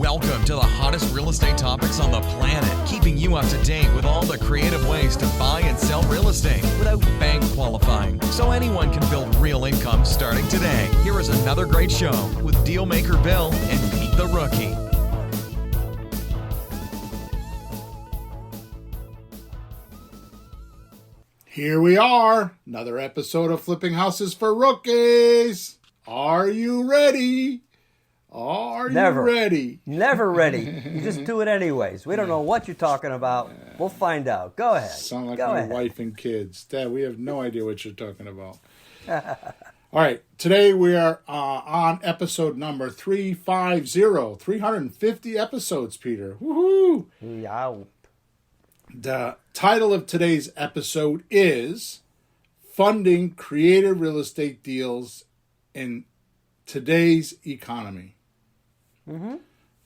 Welcome to the hottest real estate topics on the planet, keeping you up to date with all the creative ways to buy and sell real estate without bank qualifying, so anyone can build real income starting today. Here is another great show with Dealmaker Bill and Pete the Rookie. Here we are, another episode of Flipping Houses for Rookies. Are you ready? Are you ready? Never ready. You just do it anyways. We don't know what you're talking about. We'll find out. Go ahead. Sound like my wife and kids. Dad, we have no idea what you're talking about. All right, today we are on episode number 350. 350 episodes, Peter. Woohoo! Yeah. The title of today's episode is Funding Creative Real Estate Deals in Today's Economy.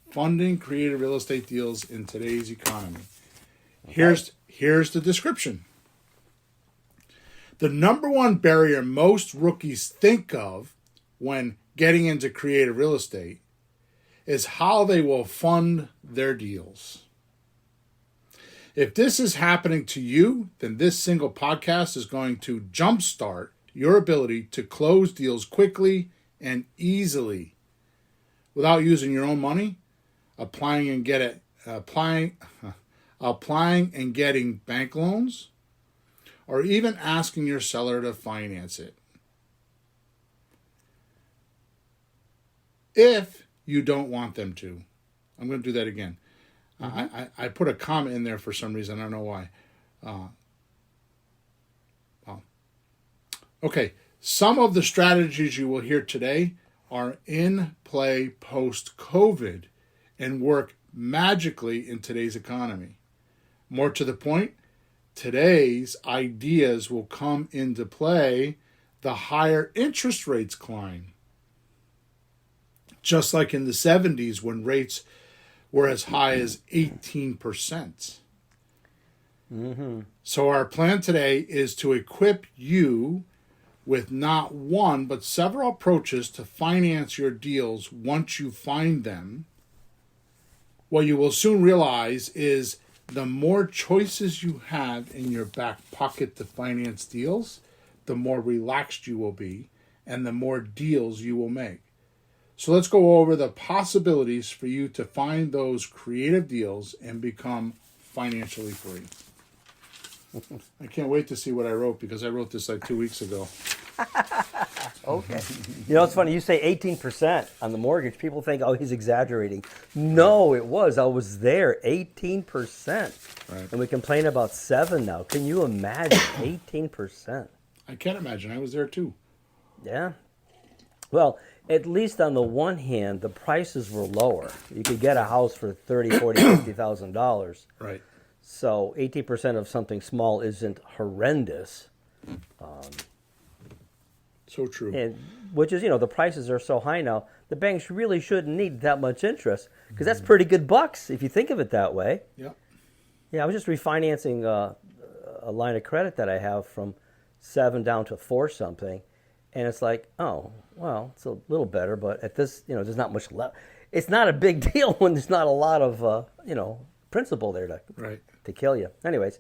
Funding creative real estate deals in today's economy. Okay. Here's the description. The number one barrier most rookies think of when getting into creative real estate is how they will fund their deals. If this is happening to you, then this single podcast is going to jumpstart your ability to close deals quickly and easily without using your own money, applying and getting bank loans, or even asking your seller to finance it. If you don't want them to. I'm going to do that again. I put a comma in there for some reason. I don't know why. Okay. Some of the strategies you will hear today are in play post-COVID and work magically in today's economy. More to the point, today's ideas will come into play the higher interest rates climb. Just like in the 70s when rates were as high as 18%. So our plan today is to equip you with not one, but several approaches to finance your deals once you find them. What you will soon realize is the more choices you have in your back pocket to finance deals, the more relaxed you will be and the more deals you will make. So let's go over the possibilities for you to find those creative deals and become financially free. I can't wait to see what I wrote because I wrote this like 2 weeks ago. Okay. You know, it's funny. You say 18% on the mortgage. People think, oh, he's exaggerating. No, it was. I was there. 18%. Right. And we complain about 7 now. Can you imagine 18%? I can't imagine. I was there too. Yeah. Well, at least on the one hand, the prices were lower. You could get a house for $30,000, $40,000, $50,000. Right. So 18% of something small isn't horrendous. So true. And which is, the prices are so high now, the banks really shouldn't need that much interest because that's pretty good bucks if you think of it that way. Yeah. Yeah, I was just refinancing a line of credit that I have from 7 down to 4 something. And it's like, oh, well, it's a little better, but at this, there's not much left. It's not a big deal when there's not a lot of, principal there to kill you. Anyways,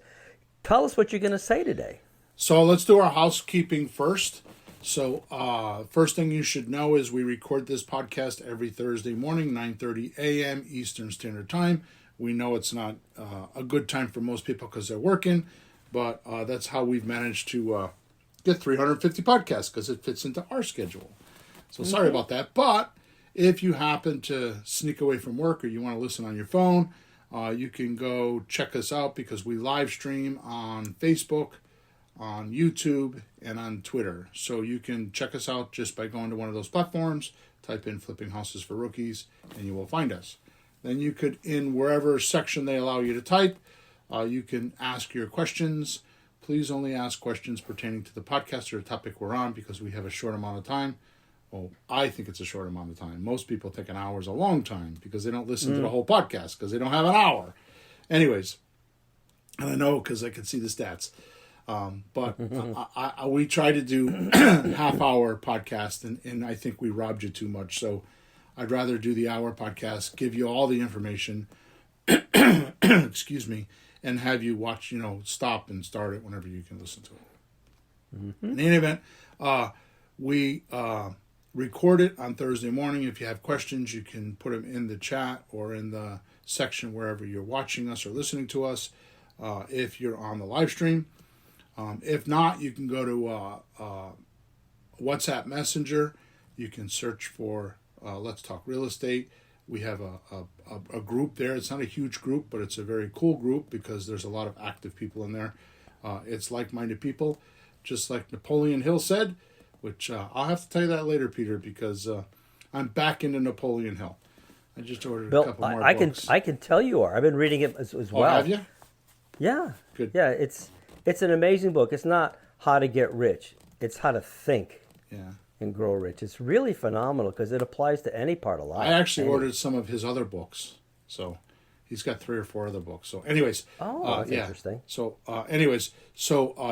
tell us what you're going to say today. So let's do our housekeeping first. So first thing you should know is we record this podcast every Thursday morning, 9:30 a.m. Eastern Standard Time. We know it's not a good time for most people because they're working, but that's how we've managed to get 350 podcasts because it fits into our schedule. So sorry about that. But if you happen to sneak away from work or you want to listen on your phone, you can go check us out because we live stream on Facebook, on YouTube, and on Twitter. So you can check us out just by going to one of those platforms, type in Flipping Houses for Rookies, and you will find us. Then you could, in wherever section they allow you to type, you can ask your questions. Please only ask questions pertaining to the podcast or the topic we're on because we have a short amount of time. Well, I think it's a short amount of time. Most people think an hour is a long time because they don't listen to the whole podcast because they don't have an hour. Anyways, and I know because I can see the stats. But we try to do half-hour podcast, and I think we robbed you too much. So I'd rather do the hour podcast, give you all the information, excuse me, and have you watch, stop and start it whenever you can listen to it. In any event, we record it on Thursday morning. If you have questions, you can put them in the chat or in the section wherever you're watching us or listening to us if you're on the live stream. If not, you can go to WhatsApp Messenger. You can search for Let's Talk Real Estate. We have a group there. It's not a huge group, but it's a very cool group because there's a lot of active people in there. It's like-minded people, just like Napoleon Hill said, which I'll have to tell you that later, Peter, because I'm back into Napoleon Hill. I just ordered Bill, a couple more I books. can tell you are. I've been reading it as well. Oh, have you? Yeah. Good. Yeah, it's an amazing book. It's not how to get rich. It's how to think Yeah. and grow rich. It's really phenomenal because it applies to any part of life. I actually ordered some of his other books. So he's got 3 or 4 other books. So anyways. That's interesting. So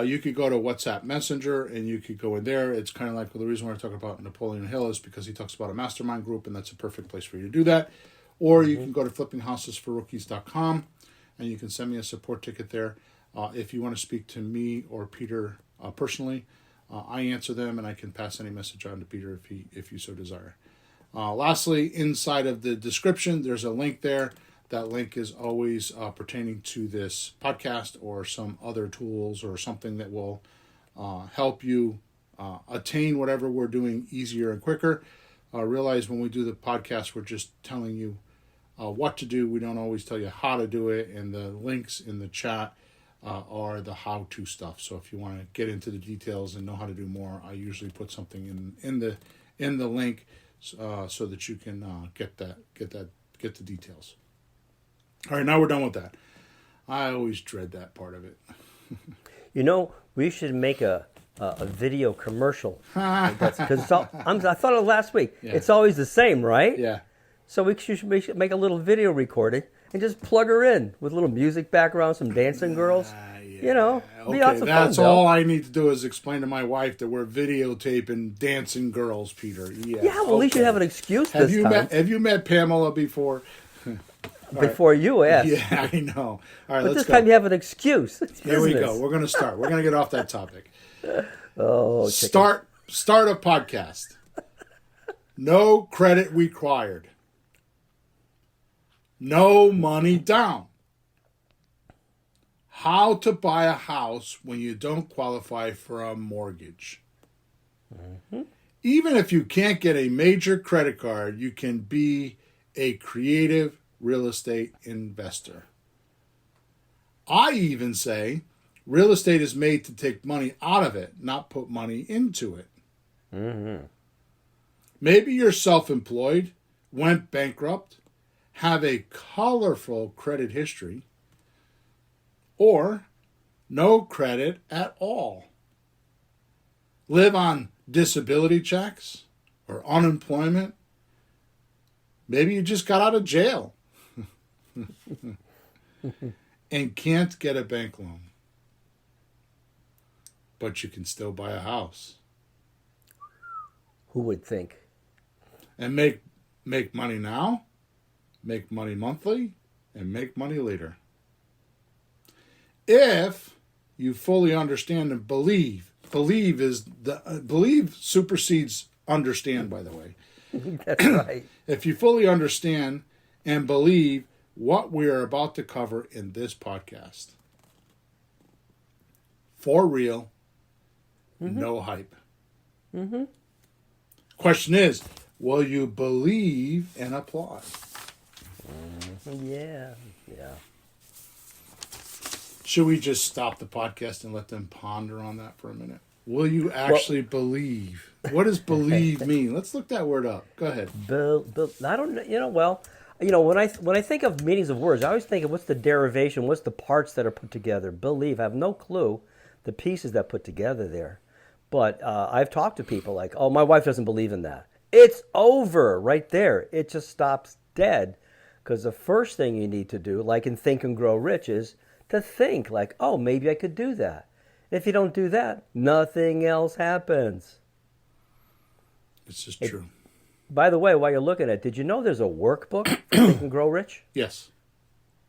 you could go to WhatsApp Messenger and you could go in there. It's kind of like the reason why I talk about Napoleon Hill is because he talks about a mastermind group, and that's a perfect place for you to do that. Or you can go to flippinghouses4rookies.com and you can send me a support ticket there. If you want to speak to me or Peter personally, I answer them and I can pass any message on to Peter if you so desire. Lastly, inside of the description, there's a link there. That link is always pertaining to this podcast or some other tools or something that will help you attain whatever we're doing easier and quicker. Realize when we do the podcast, we're just telling you what to do. We don't always tell you how to do it, and the links in the chat are the how-to stuff. So if you want to get into the details and know how to do more, I usually put something in the link so that you can get the details. All right, now we're done with that. I always dread that part of it. We should make a video commercial. Because I thought of last week. Yeah. It's always the same, right? Yeah. So we should make a little video recording and just plug her in with a little music background, some dancing girls. Be lots of that's fun, all Bill. I need to do is explain to my wife that we're videotaping dancing girls, Peter. Yeah, well, at least you have an excuse Have this you time. have you met Pamela before? Before you ask. Yeah, I know. All right, But let's this go. time you have an excuse. It's Here we business. go. We're going to start. We're going to get off that topic. Oh, Start a podcast. No credit required. No money down. How to buy a house when you don't qualify for a mortgage. Even if you can't get a major credit card, you can be a creative real estate investor. I even say real estate is made to take money out of it, not put money into it. Maybe you're self-employed, went bankrupt, have a colorful credit history, or no credit at all. Live on disability checks or unemployment. Maybe you just got out of jail and can't get a bank loan. But you can still buy a house. Who would think? And make money now, make money monthly, and make money later. If you fully understand and believe supersedes understand, by the way. That's right. If you fully understand and believe what we are about to cover in this podcast. For real, no hype. Question is, will you believe and apply? Yeah. Should we just stop the podcast and let them ponder on that for a minute? Will you actually believe? What does believe mean? Let's look that word up. Go ahead. I don't know. When I think of meanings of words, I always think of what's the derivation, what's the parts that are put together. Believe, I have no clue the pieces that put together there. But I've talked to people like, oh, my wife doesn't believe in that. It's over right there. It just stops dead. Because the first thing you need to do, like in Think and Grow Rich, is to think like, oh, maybe I could do that. If you don't do that, nothing else happens. It's just true. By the way, while you're looking at it, did you know there's a workbook for Think and Grow Rich? Yes.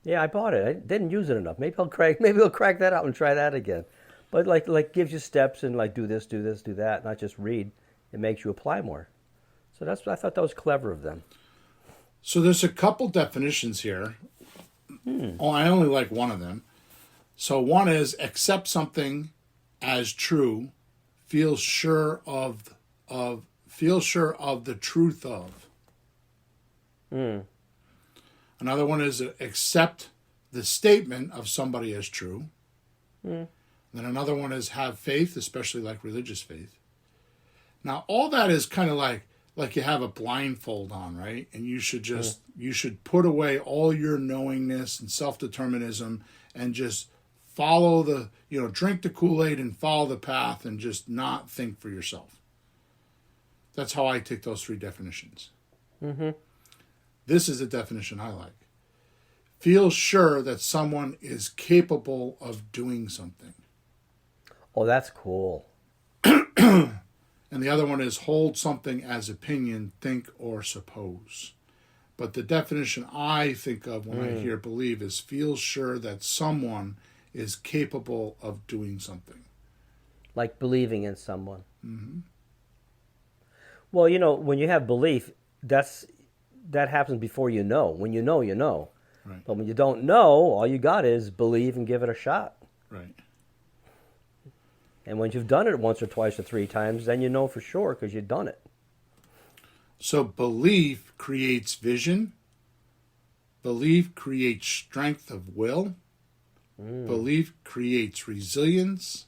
Yeah, I bought it. I didn't use it enough. Maybe I'll crack that out and try that again. But like gives you steps and like do this, do that, not just read. It makes you apply more. So I thought that was clever of them. So there's a couple definitions here. Oh, I only like one of them. So one is accept something as true, feel sure of the truth of. Another one is accept the statement of somebody as true. Then another one is have faith, especially like religious faith. Now all that is kind of like you have a blindfold on, right? And you should put away all your knowingness and self-determinism and just follow drink the Kool-Aid and follow the path and just not think for yourself. That's how I take those three definitions. This is the definition I like. Feel sure that someone is capable of doing something. Oh, that's cool. And the other one is hold something as opinion, think, or suppose. But the definition I think of when I hear believe is feel sure that someone is capable of doing something. Like believing in someone. Well, when you have belief, that happens before you know. When you know, you know. Right. But when you don't know, all you got is believe and give it a shot. Right. And when you've done it once or twice or three times, then you know for sure because you've done it. So belief creates vision. Belief creates strength of will. Belief creates resilience.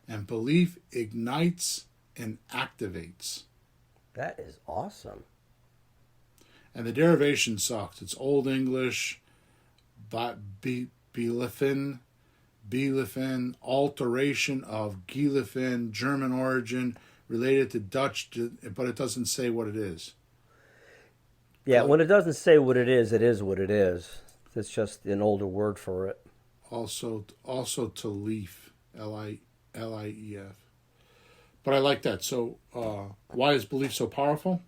And belief ignites and activates. That is awesome. And the derivation sucks. It's Old English, Belifin, alteration of Gelifin, German origin, related to Dutch, but it doesn't say what it is. Yeah, when it doesn't say what it is what it is. It's just an older word for it. Also to leaf, Lief. But I like that. So why is belief so powerful?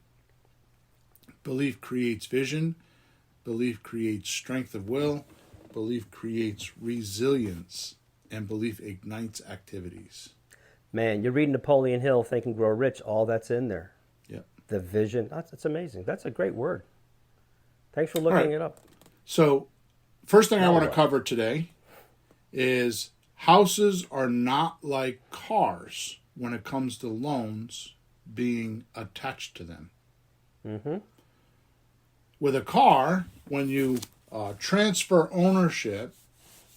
Belief creates vision. Belief creates strength of will. Belief creates resilience. And belief ignites activities. Man, you're reading Napoleon Hill, Think and Grow Rich. All that's in there. Yep. The vision. That's amazing. That's a great word. Thanks for looking it up. So, first thing I want to cover today is houses are not like cars when it comes to loans being attached to them. With a car, when you transfer ownership,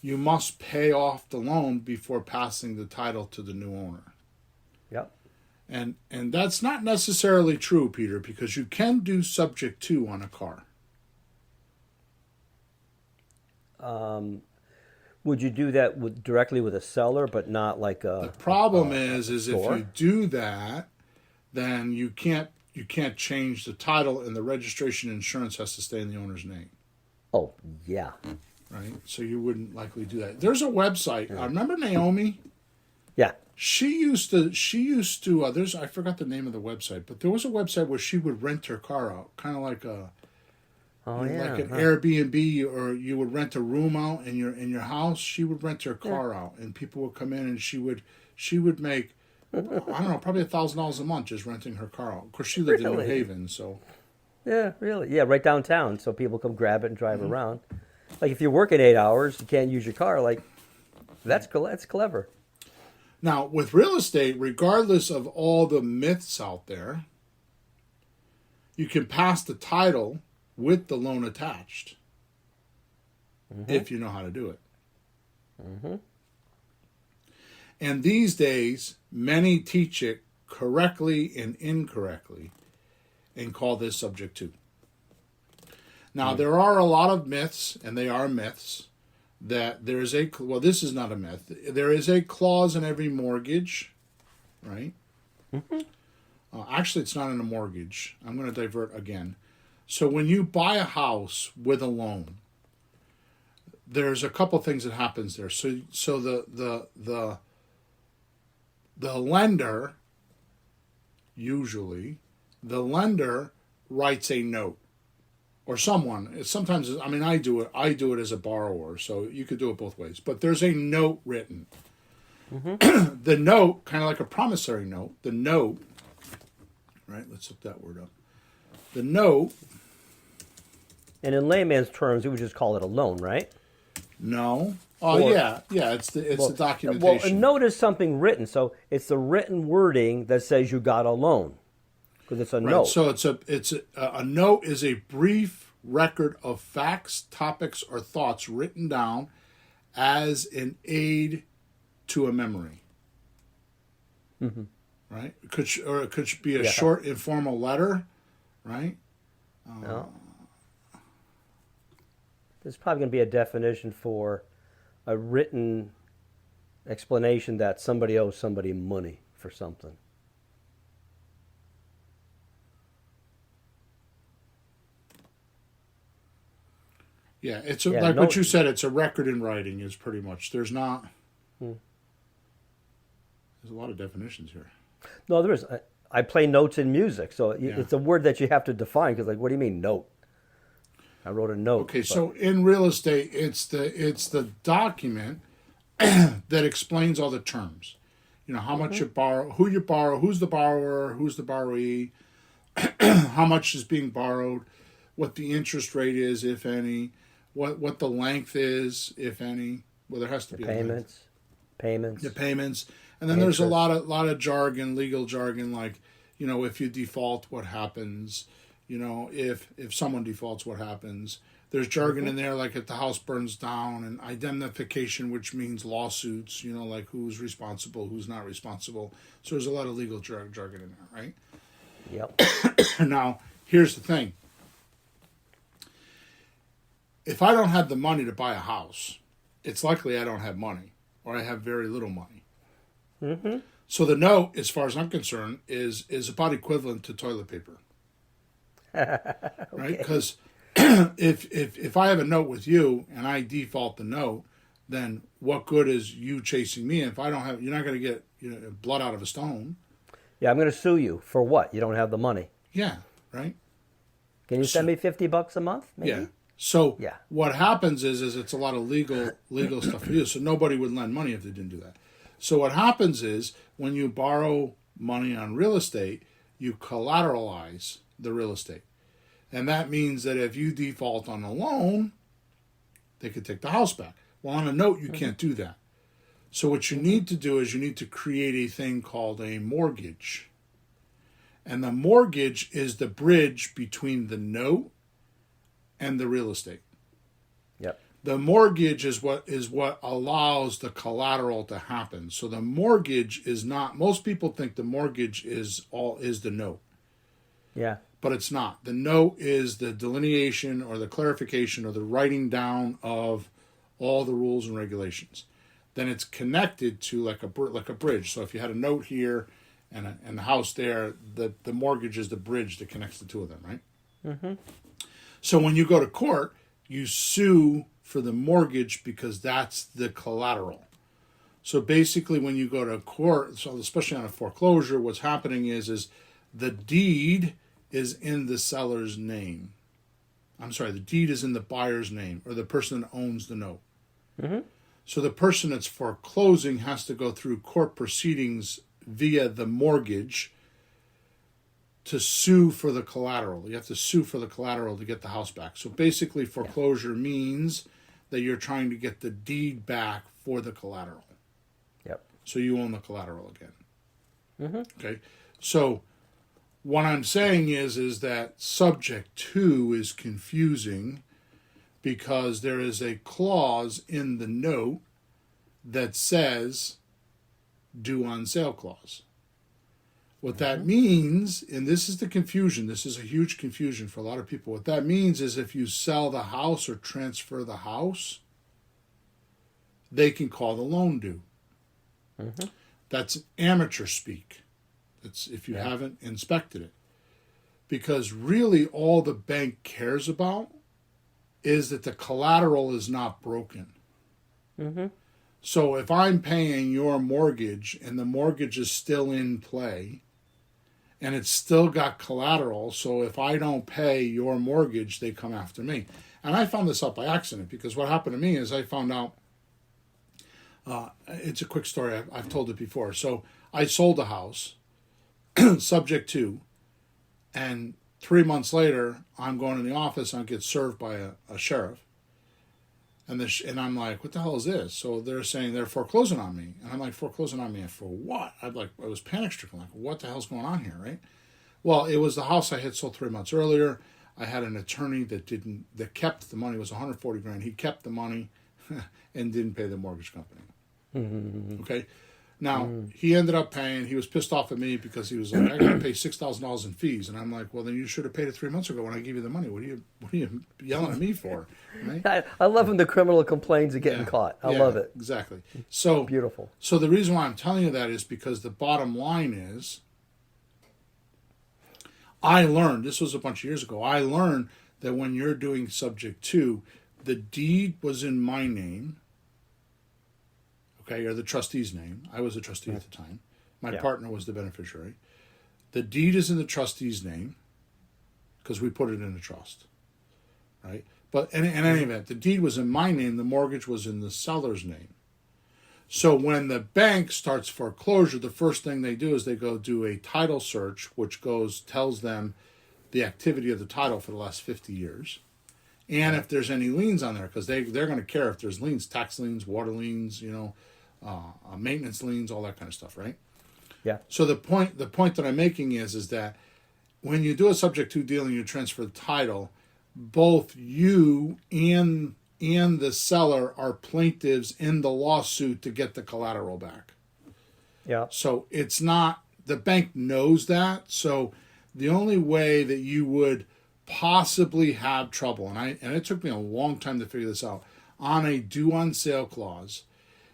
you must pay off the loan before passing the title to the new owner. Yep. And that's not necessarily true, Peter, because you can do subject to on a car. Would you do that directly with a seller, but not like a? The problem is if store? you do that, then you can't change the title, and the registration insurance has to stay in the owner's name. Oh, yeah. Right? So you wouldn't likely do that. There's a website. I remember Naomi. Yeah. She used to. I forgot the name of the website, but there was a website where she would rent her car out, kind of like a. Like an Airbnb, or you would rent a room out in your house. She would rent her car out, and people would come in, and she would make, I don't know, probably $1,000 a month just renting her car out. Of course, she lived in New Haven, so. Yeah, really. Yeah, right downtown, so people come grab it and drive around. Like if you're working 8 hours, you can't use your car. Like that's clever. Now with real estate, regardless of all the myths out there, you can pass the title with the loan attached, if you know how to do it. And these days, many teach it correctly and incorrectly and call this subject to. Now, there are a lot of myths, and they are myths, that there is this is not a myth. There is a clause in every mortgage, right? Actually, it's not in a mortgage. I'm going to divert again. So when you buy a house with a loan, there's a couple things that happens there. So the lender, usually, the lender writes a note, or someone, sometimes, I mean, I do it as a borrower, so you could do it both ways, but there's a note written. The note, kind of like a promissory note, the note, right, let's look that word up. The note, And in layman's terms, we would just call it a loan, right? no, oh Or- yeah, it's the Well, documentation. a note is something written, so it's the written wording that says you got a loan, because it's a Right. note. So a note is a brief record of facts, topics, or thoughts written down as an aid to a memory. Right? It could be a Yeah. short informal letter, right? No. There's probably going to be a definition for a written explanation that somebody owes somebody money for something. Yeah, it's Yeah, like no- what you said. It's a record in writing. Is pretty much. There's not. There's a lot of definitions here. No, there is. I play notes in music, so it's a word that you have to define. Because, like, what do you mean note? I wrote a note. Okay, but- so in real estate, it's the document that explains all the terms. You know, how much you borrow, who you borrow, who's the borrower, who's the borrowee, how much is being borrowed, what the interest rate is, if any, what the length is, if any. Well, there has to be a length. payments. The payments, and then there's a Interest. lot of jargon, legal jargon, like, you know, if you default, what happens? You know, if someone defaults, what happens? There's jargon in there, like if the house burns down, and indemnification, which means lawsuits. You know, like who's responsible, who's not responsible. So there's a lot of legal jargon in there, right? Yep. Now, here's the thing. If I don't have the money to buy a house, it's likely I don't have money, or I have very little money. So the note, as far as I'm concerned, is about equivalent to toilet paper. Right? Because if I have a note with you and I default the note, then what good is you chasing me? If I don't have, you're not going to get blood out of a stone. Yeah, I'm going to sue you for what? You don't have the money. Yeah, right. Can you send me $50 a month? Maybe? Yeah. So Yeah. what happens is it's a lot of legal stuff to do. So nobody would lend money if they didn't do that. So what happens is when you borrow money on real estate, you collateralize the real estate. And that means that if you default on a loan, they could take the house back. Well, on a note, you can't do that. So what you need to do is you need to create a thing called a mortgage. And the mortgage is the bridge between the note and the real estate. Yep. The mortgage is what allows the collateral to happen. So the mortgage is not, most people think the mortgage is the note, Yeah. but it's not. The note is the delineation or the clarification or the writing down of all the rules and regulations. Then it's connected to like a bridge. So if you had a note here and the house there, the mortgage is the bridge that connects the two of them, right? Mm-hmm. So when you go to court, you sue for the mortgage because that's the collateral. So basically when you go to court, so especially on a foreclosure, what's happening is the deed is in the seller's name. I'm sorry, the deed is in the buyer's name or the person that owns the note. Mm-hmm. So the person that's foreclosing has to go through court proceedings via the mortgage to sue for the collateral. You have to sue for the collateral to get the house back. So basically foreclosure means that you're trying to get the deed back for the collateral. Yep. So you own the collateral again. Okay. So what I'm saying is that subject to is confusing because there is a clause in the note that says due on sale clause. What that means, and this is the confusion, this is a huge confusion for a lot of people. What that means is if you sell the house or transfer the house, they can call the loan due. That's amateur speak. That's if you haven't inspected it. Because really all the bank cares about is that the collateral is not broken. So if I'm paying your mortgage and the mortgage is still in play, and it's still got collateral. So if I don't pay your mortgage, they come after me. And I found this out by accident, because what happened to me is I found out, it's a quick story. I've told it before. So I sold a house subject to, and 3 months later, I'm going in the office and I get served by a sheriff. And I'm like, what the hell is this? So they're saying they're foreclosing on me. And I'm like, foreclosing on me for what? I was panic stricken, like, what the hell's going on here, right? Well, it was the house I had sold 3 months earlier. I had an attorney that kept the money. It was $140,000. He kept the money and didn't pay the mortgage company. Okay? Now, he ended up paying. He was pissed off at me because he was like, I got to pay $6,000 in fees. And I'm like, well, then you should have paid it 3 months ago when I gave you the money. What are you yelling at me for? Right? I love when the criminal complains of getting caught. I love it. Exactly. So Beautiful. So the reason why I'm telling you that is because the bottom line is, I learned, this was a bunch of years ago, I learned that when you're doing subject to, the deed was in my name, okay, or the trustee's name. I was a trustee at the time. My partner was the beneficiary. The deed is in the trustee's name because we put it in a trust, right? But in any event, the deed was in my name. The mortgage was in the seller's name. So when the bank starts foreclosure, the first thing they do is they go do a title search, which tells them the activity of the title for the last 50 years. And if there's any liens on there, because they're going to care if there's liens, tax liens, water liens, maintenance liens, all that kind of stuff, right? Yeah. So the point that I'm making is that when you do a subject to deal and you transfer the title, both you and the seller are plaintiffs in the lawsuit to get the collateral back. Yeah. So it's not, the bank knows that. So the only way that you would possibly have trouble, and it took me a long time to figure this out, on a due on sale clause,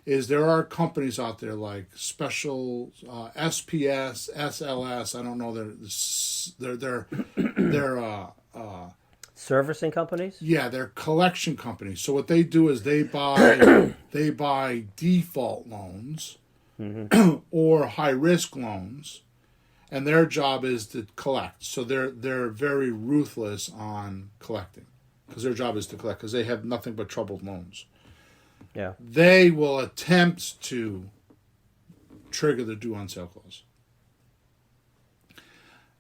is there are companies out there like Special, SPS, SLS. I don't know. They're Servicing companies? yeah, they're collection companies. So what they do is they buy default loans or high risk loans, and their job is to collect. So they're very ruthless on collecting because their job is to collect because they have nothing but troubled loans. Yeah. They will attempt to trigger the due on sale clause.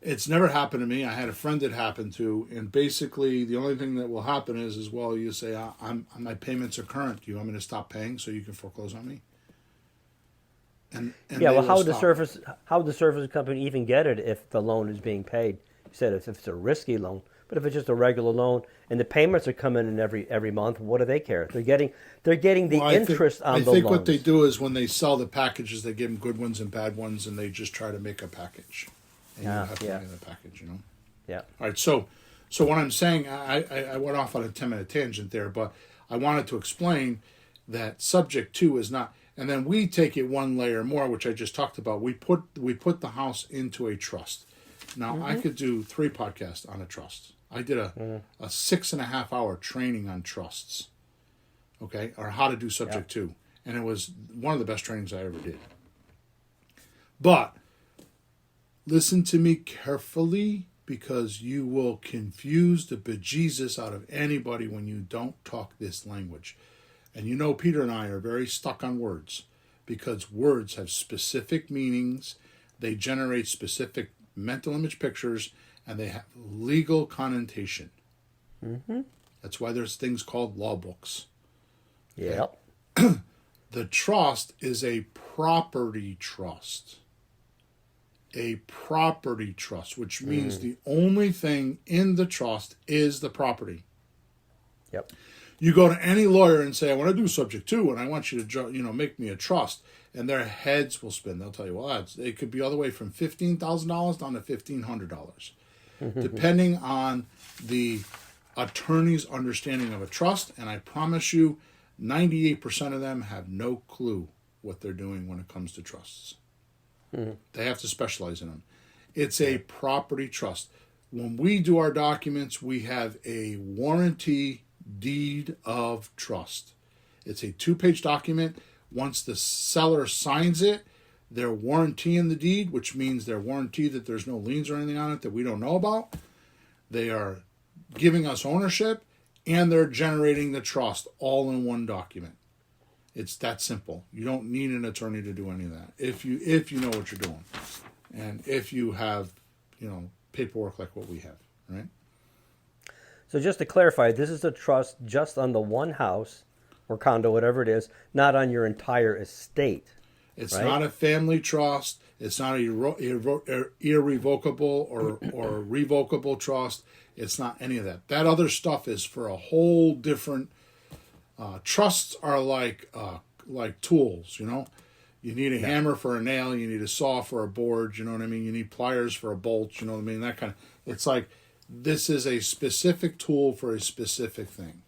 It's never happened to me. I had a friend that happened to, and basically the only thing that will happen is well, you say, my payments are current. Do you want me to stop paying so you can foreclose on me? And Yeah. Well, how would the service company even get it if the loan is being paid? You said if it's a risky loan, but if it's just a regular loan and the payments are coming in every month, what do they care? They're getting the interest on the loans. I think what they do is when they sell the packages, they give them good ones and bad ones, and they just try to make a package. And you have to make the package, Yeah. All right, so what I'm saying, I went off on a 10-minute tangent there, but I wanted to explain that subject to is not, and then we take it one layer more, which I just talked about. We put the house into a trust. Now, I could do 3 podcasts on a trust. I did a 6.5 hour training on trusts, okay, or how to do subject to, and it was one of the best trainings I ever did. But listen to me carefully, because you will confuse the bejesus out of anybody when you don't talk this language. And Peter and I are very stuck on words, because words have specific meanings, they generate specific mental image pictures, and they have legal connotation. That's why there's things called law books. Yep. The trust is a property trust. A property trust, which means the only thing in the trust is the property. Yep. You go to any lawyer and say, I want to do subject to, and I want you to make me a trust, and their heads will spin. They'll tell you, well, it could be all the way from $15,000 down to $1,500, depending on the attorney's understanding of a trust. And I promise you, 98% of them have no clue what they're doing when it comes to trusts. They have to specialize in them. It's a property trust. When we do our documents, we have a warranty deed of trust. It's a 2-page document. Once the seller signs it, They're warrantying the deed, which means they're warranted that there's no liens or anything on it that we don't know about. They are giving us ownership, and they're generating the trust all in one document. It's that simple. You don't need an attorney to do any of that if you know what you're doing, and if you have, paperwork like what we have, right? So just to clarify, this is a trust just on the one house or condo, whatever it is, not on your entire estate. It's right? not a family trust. It's not irrevocable or revocable trust. It's not any of that. That other stuff is for a whole different. Trusts are like tools. You need a hammer for a nail. You need a saw for a board. You know what I mean. You need pliers for a bolt. You know what I mean. That kind of. It's like this is a specific tool for a specific thing.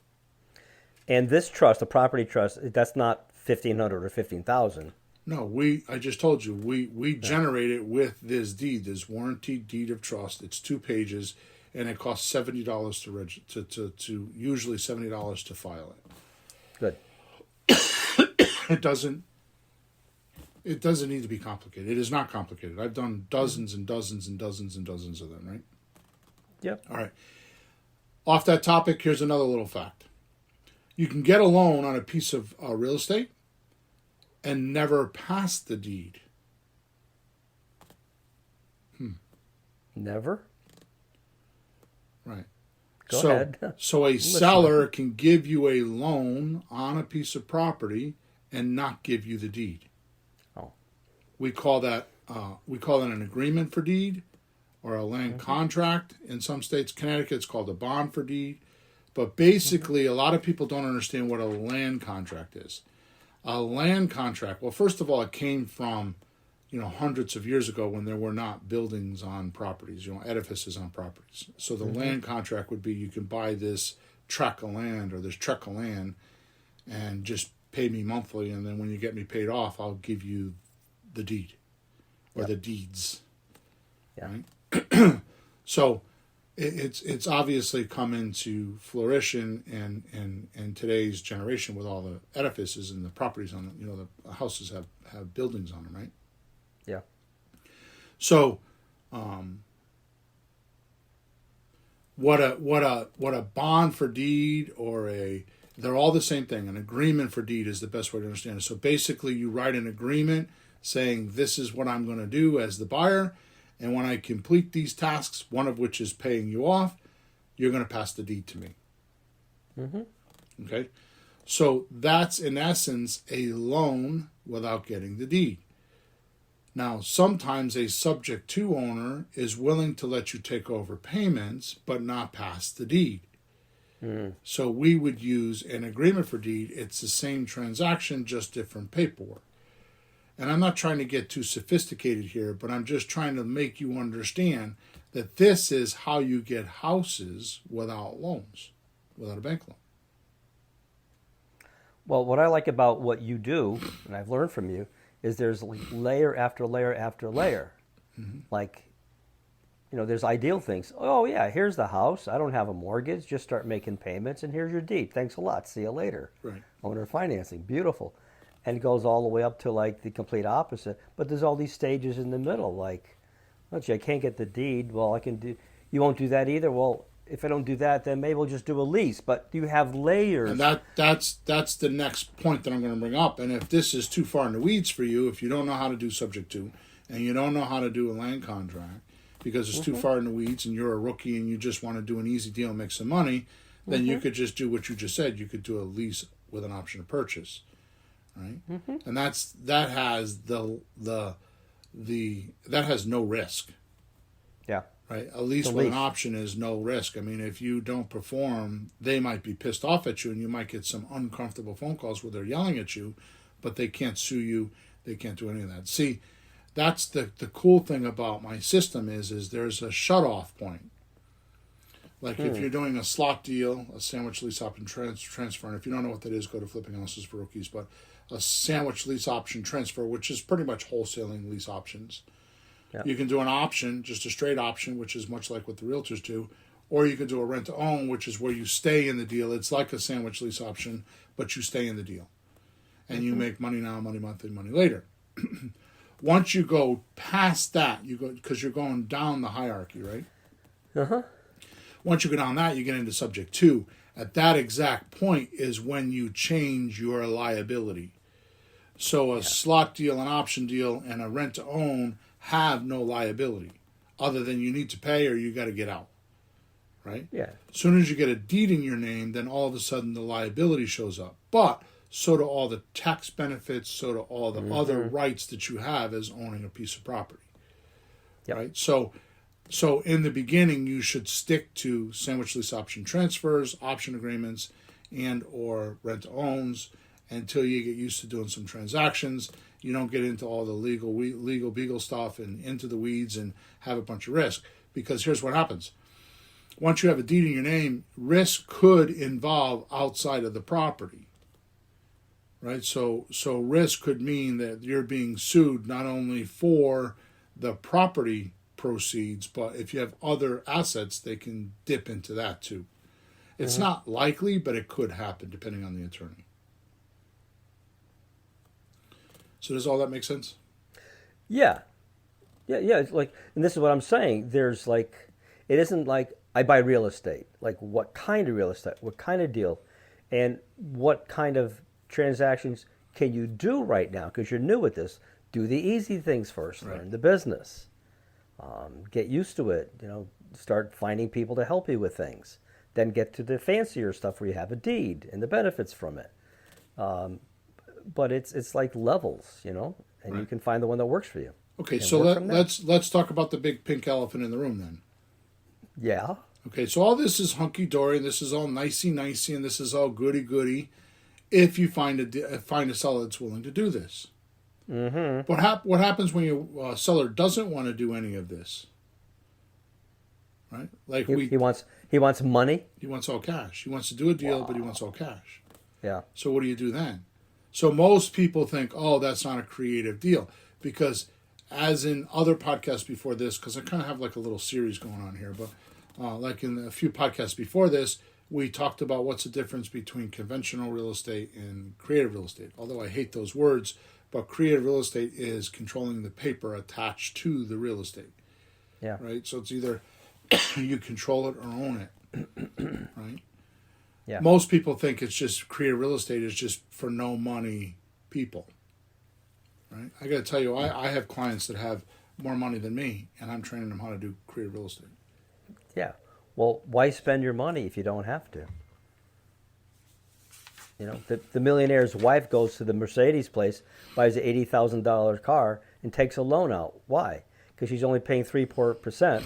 And this trust, a property trust, that's not 1,500 or 15,000. No, I just told you, we generate it with this deed, this warranty deed of trust. It's 2 pages, and it costs $70 to usually $70 to file it. Good. It doesn't need to be complicated. It is not complicated. I've done dozens and dozens and dozens and dozens of them, right? Yep. All right. Off that topic, here's another little fact. You can get a loan on a piece of real estate and never pass the deed. Never? Right. Go ahead. So a seller can give you a loan on a piece of property and not give you the deed. Oh. We call that an agreement for deed or a land contract. In some states, Connecticut, it's called a bond for deed. But basically, a lot of people don't understand what a land contract is. A land contract, well, first of all, it came from, hundreds of years ago when there were not buildings on properties, edifices on properties. So the land contract would be you can buy this tract of land or this tract of land and just pay me monthly, and then when you get me paid off, I'll give you the deed or the deeds. Yeah. Right? So it's obviously come into flourishing in today's generation with all the edifices and the properties on them. The houses have buildings on them, right? Yeah. So, what a bond for deed they're all the same thing. An agreement for deed is the best way to understand it. So basically, you write an agreement saying this is what I'm going to do as the buyer. And when I complete these tasks, one of which is paying you off, you're going to pass the deed to me. Okay? So that's, in essence, a loan without getting the deed. Now, sometimes a subject to owner is willing to let you take over payments, but not pass the deed. So we would use an agreement for deed. It's the same transaction, just different paperwork. And I'm not trying to get too sophisticated here, but I'm just trying to make you understand that this is how you get houses without loans, without a bank loan. Well, what I like about what you do, and I've learned from you, is there's layer after layer after layer. Like, there's ideal things. Oh, yeah, here's the house. I don't have a mortgage. Just start making payments, and here's your deed. Thanks a lot. See you later. Right. Owner financing. Beautiful. And it goes all the way up to like the complete opposite. But there's all these stages in the middle. Like, oh, gee, I can't get the deed. Well, I can do. You won't do that either. Well, if I don't do that, then maybe we'll just do a lease. But you have layers. And that's the next point that I'm going to bring up. And if this is too far in the weeds for you, if you don't know how to do subject to, and you don't know how to do a land contract because it's too far in the weeds, and you're a rookie and you just want to do an easy deal and make some money, then you could just do what you just said. You could do a lease with an option to purchase. Right, and that has that has no risk. Yeah. Right, a lease with an option is no risk. I mean, if you don't perform, they might be pissed off at you, and you might get some uncomfortable phone calls where they're yelling at you, but they can't sue you. They can't do any of that. See, that's the cool thing about my system is there's a shut-off point. Like if you're doing a slot deal, a sandwich lease option transfer, and if you don't know what that is, go to Flipping Houses for Rookies, but a sandwich lease option transfer, which is pretty much wholesaling lease options. Yep. You can do an option, just a straight option, which is much like what the realtors do, or you can do a rent-to-own, which is where you stay in the deal. It's like a sandwich lease option, but you stay in the deal. And you make money now, money monthly, money later. once you go past that, you go because you're going down the hierarchy, right? Once you go down that, you get into subject 2. At that exact point is when you change your liability. So a slot deal, an option deal, and a rent to own have no liability other than you need to pay or you got to get out, right? Yeah. As soon as you get a deed in your name, then all of a sudden the liability shows up. But so do all the tax benefits, so do all the other rights that you have as owning a piece of property, Yep. right? So in the beginning, you should stick to sandwich lease option transfers, option agreements, and or rent to owns until you get used to doing some transactions. You don't get into all the legal beagle stuff and into the weeds and have a bunch of risk. Because here's what happens. Once you have a deed in your name, risk could involve outside of the property. Right? So risk could mean that you're being sued not only for the property proceeds, but if you have other assets, they can dip into that too. It's not likely, but it could happen depending on the attorney. So does all that make sense? Yeah. It's like, and this is what I'm saying. There's like, it isn't like I buy real estate. Like, what kind of real estate? What kind of deal? And what kind of transactions can you do right now? Because you're new at this. Do the easy things first. Right. Learn the business. Get used to it. Start finding people to help you with things. Then get to the fancier stuff where you have a deed and the benefits from it. But it's like levels, and you can find the one that works for you. Okay, And so work from there. let's talk about the big pink elephant in the room then. Yeah. Okay, so all this is hunky dory, and this is all nicey, and this is all goody. If you find a seller that's willing to do this. Mm-hmm. What happens when your seller doesn't want to do any of this? Right, like He wants money. he wants all cash. He wants to do a deal, but he wants all cash. Yeah. So what do you do then? So most people think, oh, that's not a creative deal. Because as in other podcasts before this, because I kind of have like a little series going on here, but like in a few podcasts before this, we talked about what's the difference between conventional real estate and creative real estate. Although I hate those words, but creative real estate is controlling the paper attached to the real estate. Yeah. Right? So it's either you control it or own it. Right? Yeah. Most people think it's just creative real estate is just for no money people. Right? I got to tell you, I have clients that have more money than me, and I'm training them how to do creative real estate. Yeah. Well, why spend your money if you don't have to? The millionaire's wife goes to the Mercedes place, buys an $80,000 car, and takes a loan out. Why? Because she's only paying 3%,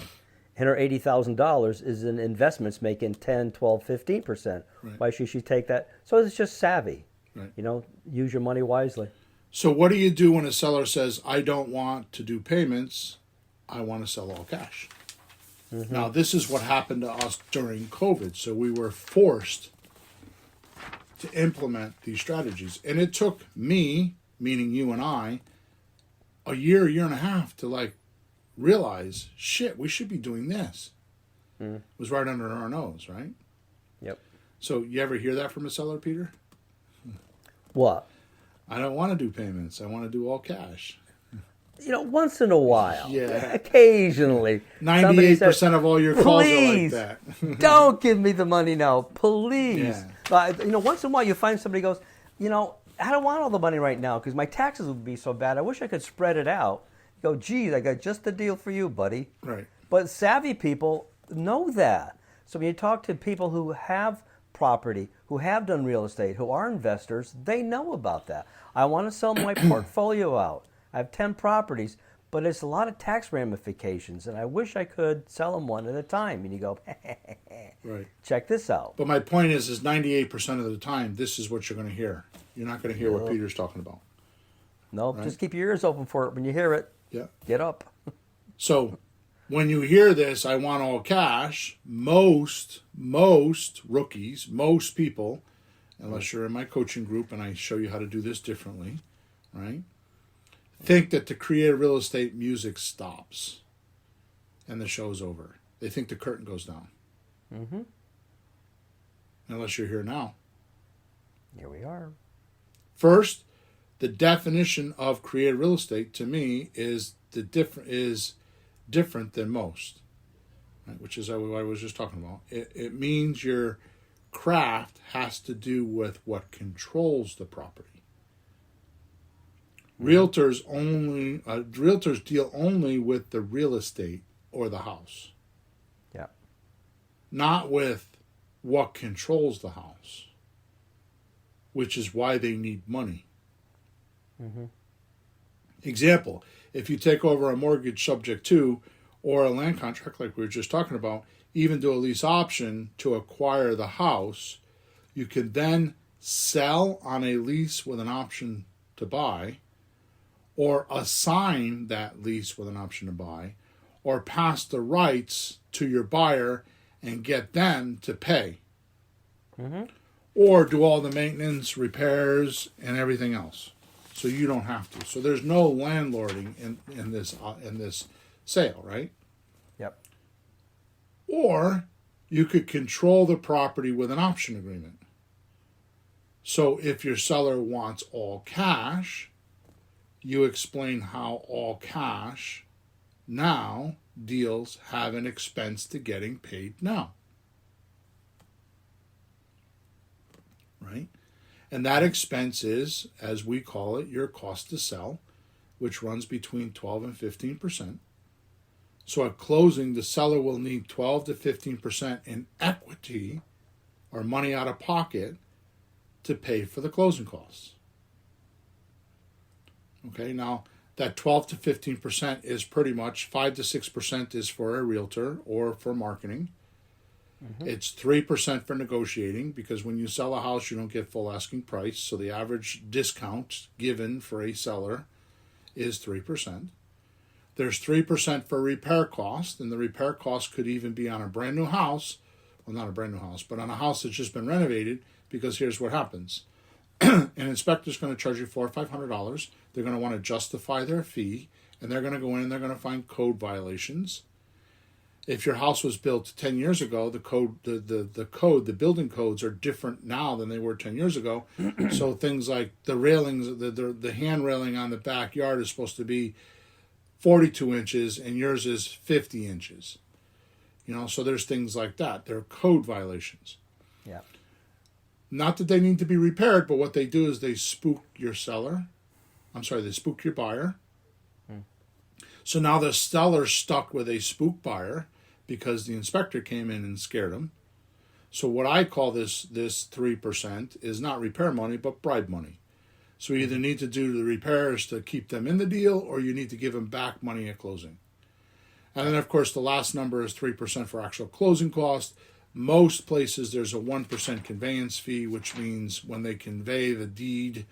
and her $80,000 is in investments making 10, 12, 15%. Right. Why should she take that? So it's just savvy. Right. Use your money wisely. So what do you do when a seller says, I don't want to do payments, I want to sell all cash? Mm-hmm. Now, this is what happened to us during COVID. So we were forced to implement these strategies. And it took me, meaning you and I, a year and a half to realize, shit, we should be doing this. It was right under our nose, right? Yep. So you ever hear that from a seller, Peter? What? I don't want to do payments. I want to do all cash. Once in a while. Yeah. Occasionally. 98% of all your calls please, are like that. don't give me the money now. Please. Yeah. Once in a while you find somebody goes, I don't want all the money right now because my taxes would be so bad. I wish I could spread it out. You go, geez, I got just the deal for you, buddy. Right. But savvy people know that. So when you talk to people who have property, who have done real estate, who are investors, they know about that. I want to sell my portfolio out. I have 10 properties, but it's a lot of tax ramifications, and I wish I could sell them one at a time. And you go, Right. check this out. But my point is 98% of the time, this is what you're going to hear. You're not going to hear what Peter's talking about. No, just keep your ears open for it. When you hear it, Yeah. get up. So when you hear this, I want all cash, most rookies, most people, unless you're in my coaching group and I show you how to do this differently, right? Think that the creative real estate music stops and the show's over. They think the curtain goes down. Mm-hmm. Unless you're here now. Here we are. First, the definition of creative real estate to me is different than most, right? Which is what I was just talking about. It means your craft has to do with what controls the property. Realtors deal only with the real estate or the house, Yeah. not with what controls the house, which is why they need money. Example, if you take over a mortgage subject to or a land contract like we were just talking about, even do a lease option to acquire the house, you can then sell on a lease with an option to buy, or assign that lease with an option to buy, or pass the rights to your buyer and get them to pay. Or do all the maintenance, repairs, and everything else. So you don't have to. So there's no landlording in this sale, right? Yep. Or you could control the property with an option agreement. So if your seller wants all cash, you explain how all cash now deals have an expense to getting paid now. Right? And that expense is, as we call it, your cost to sell, which runs between 12 and 15%. So at closing, the seller will need 12 to 15% in equity or money out of pocket to pay for the closing costs. Okay, now that 12 to 15% is pretty much 5 to 6% is for a realtor or for marketing. It's 3% for negotiating, because when you sell a house, you don't get full asking price. So the average discount given for a seller is 3%. There's 3% for repair cost, and the repair cost could even be on a brand new house. Well, not a brand new house, but on a house that's just been renovated, because here's what happens. An inspector's going to charge you $400 or $500. They're going to want to justify their fee, and they're going to go in and they're going to find code violations. If your house was built 10 years ago, the building codes are different now than they were 10 years ago. So things like the railings, the hand railing on the backyard is supposed to be 42 inches and yours is 50 inches. So there's things like that. They're code violations. Yeah. Not that they need to be repaired, but what they do is they spook your they spook your buyer. So now the seller's stuck with a spook buyer because the inspector came in and scared him. So what I call this 3% is not repair money, but bribe money. So you either need to do the repairs to keep them in the deal, or you need to give them back money at closing. And then, of course, the last number is 3% for actual closing cost. Most places there's a 1% conveyance fee, which means when they convey the deed,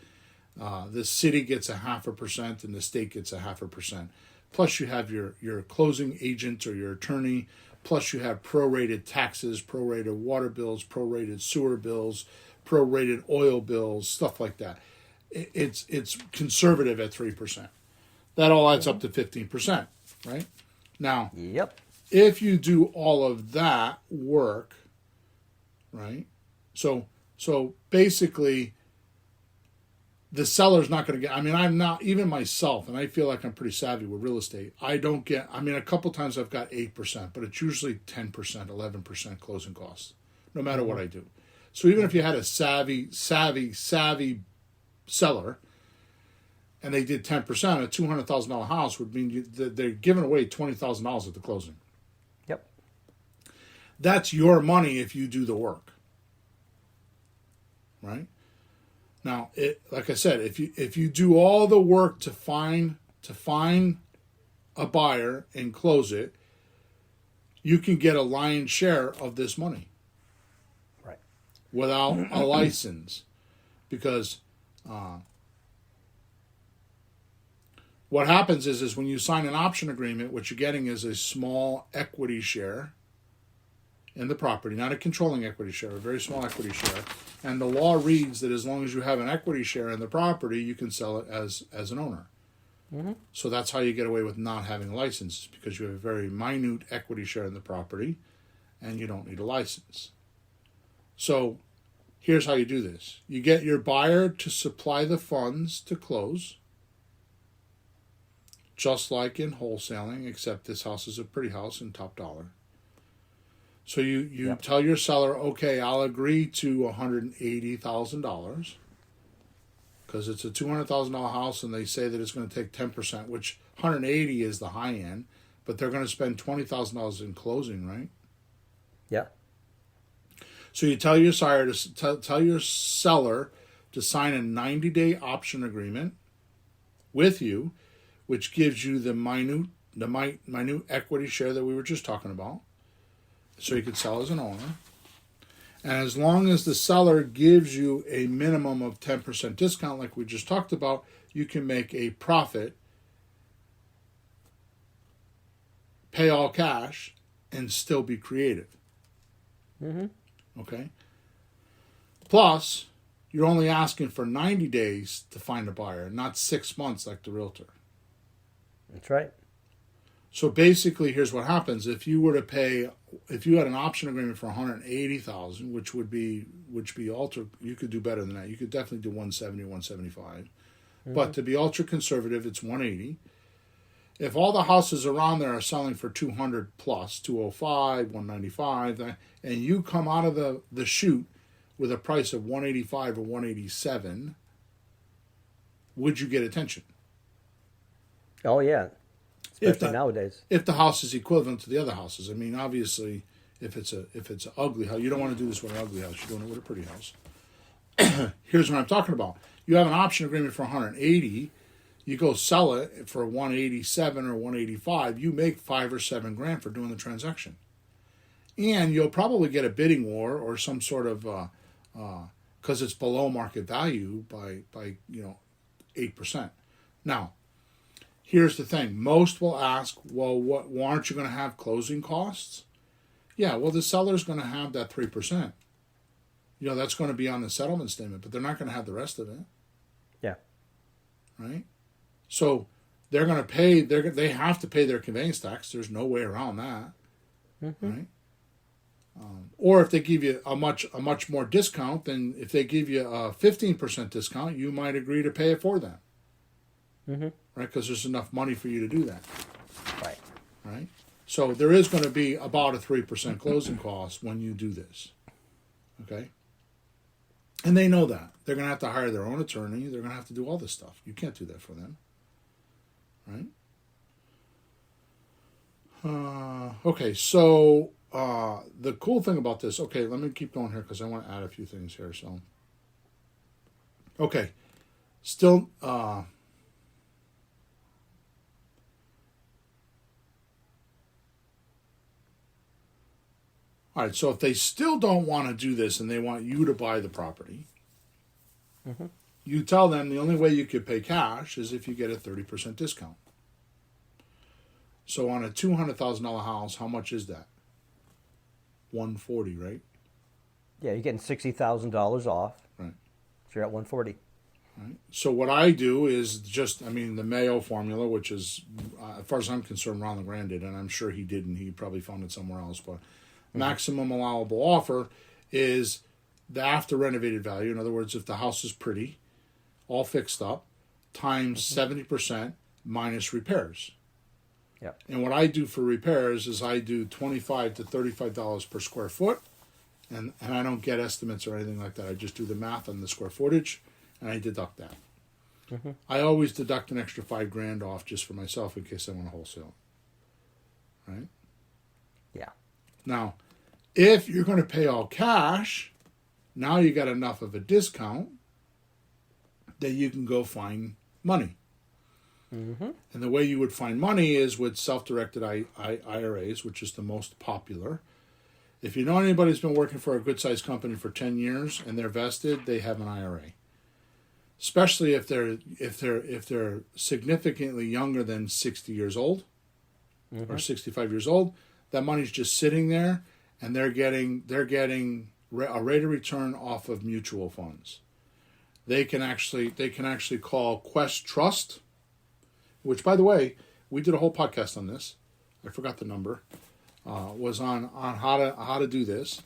the city gets 0.5% and the state gets 0.5%. Plus you have your closing agent or your attorney. Plus you have prorated taxes, prorated water bills, prorated sewer bills, prorated oil bills, stuff like that. It's conservative at 3%. That all adds up to 15%, right? Now, Yep. if you do all of that work, right? So basically, the seller's not going to get, I'm not, even myself, and I feel like I'm pretty savvy with real estate. I don't get, a couple times I've got 8%, but it's usually 10%, 11% closing costs, no matter what I do. So even if you had a savvy seller, and they did 10%, a $200,000 house would mean they're giving away $20,000 at the closing. Yep. That's your money if you do the work, right? Now, like I said, if you do all the work to find a buyer and close it, you can get a lion's share of this money, Right. without a license, because what happens is when you sign an option agreement, what you're getting is a small equity share in the property, not a controlling equity share, a very small equity share. And the law reads that as long as you have an equity share in the property, you can sell it as an owner. So that's how you get away with not having a license, because you have a very minute equity share in the property and you don't need a license. So Here's how you do this. You get your buyer to supply the funds to close, just like in wholesaling, except this house is a pretty house and top dollar. So you tell your seller, okay, I'll agree to $180,000 because it's a $200,000 house and they say that it's going to take 10%, which 180 is the high end, but they're going to spend $20,000 in closing, right? Yeah. So you tell your seller to sign a 90-day option agreement with you, which gives you the minute equity share that we were just talking about. So you could sell as an owner. And as long as the seller gives you a minimum of 10% discount, like we just talked about, you can make a profit, pay all cash, and still be creative. Mm-hmm. Okay? Plus, you're only asking for 90 days to find a buyer, not 6 months like the realtor. That's right. So basically, here's what happens: if you had an option agreement for $180,000, which would be ultra, you could do better than that. You could definitely do 170, 175. Mm-hmm. But to be ultra conservative, it's 180. If all the houses around there are selling for 200 plus, 205, 195, and you come out of the chute with a price of 185 or 187, would you get attention? Oh yeah. Especially nowadays. If the house is equivalent to the other houses. I mean, obviously, if it's an ugly house, you don't want to do this with an ugly house. You're doing it with a pretty house. Here's what I'm talking about. You have an option agreement for 180. You go sell it for 187 or 185. You make $5 or $7 grand for doing the transaction, and you'll probably get a bidding war or some sort of because it's below market value by 8%. Now, here's the thing. Most will ask, well, why aren't you going to have closing costs? Yeah, well, the seller's going to have that 3%. That's going to be on the settlement statement, but they're not going to have the rest of it. Yeah. Right? So they're going to pay, they have to pay their conveyance tax. There's no way around that. Mm-hmm. Right? Or if they give you a much more discount, then if they give you a 15% discount, you might agree to pay it for them. Mm-hmm. Right? Because there's enough money for you to do that. Right. Right? So there is going to be about a 3% closing cost when you do this. Okay? And they know that. They're going to have to hire their own attorney. They're going to have to do all this stuff. You can't do that for them. Right? Okay, so the cool thing about this, okay, let me keep going here because I want to add a few things here. So, okay, still, all right, so if they still don't want to do this and they want you to buy the property, mm-hmm. you tell them the only way you could pay cash is if you get a 30% discount. So on a $200,000 house, how much is that? $140, right? Yeah, you're getting $60,000 off. Right. So you're at $140. Right. So what I do is the Mayo formula, which is, as far as I'm concerned, Ron LeGrand did, and I'm sure he didn't. He probably found it somewhere else, but maximum allowable offer is the after renovated value. In other words, if the house is pretty, all fixed up, times 70% minus repairs. Yeah. And what I do for repairs is I do $25 to $35 per square foot, and I don't get estimates or anything like that. I just do the math on the square footage, and I deduct that. Mm-hmm. I always deduct an extra $5 grand off just for myself in case I want to wholesale. Right? Yeah. Now, if you're going to pay all cash, now you got enough of a discount that you can go find money. Mm-hmm. And the way you would find money is with self-directed IRAs, which is the most popular. If you know anybody who's been working for a good-sized company for 10 years and they're vested, they have an IRA. Especially if they're significantly younger than 60 years old mm-hmm. or 65 years old, that money's just sitting there, and they're getting a rate of return off of mutual funds. They can actually call Quest Trust, which, by the way, we did a whole podcast on this. I forgot the number. Was on how to do this,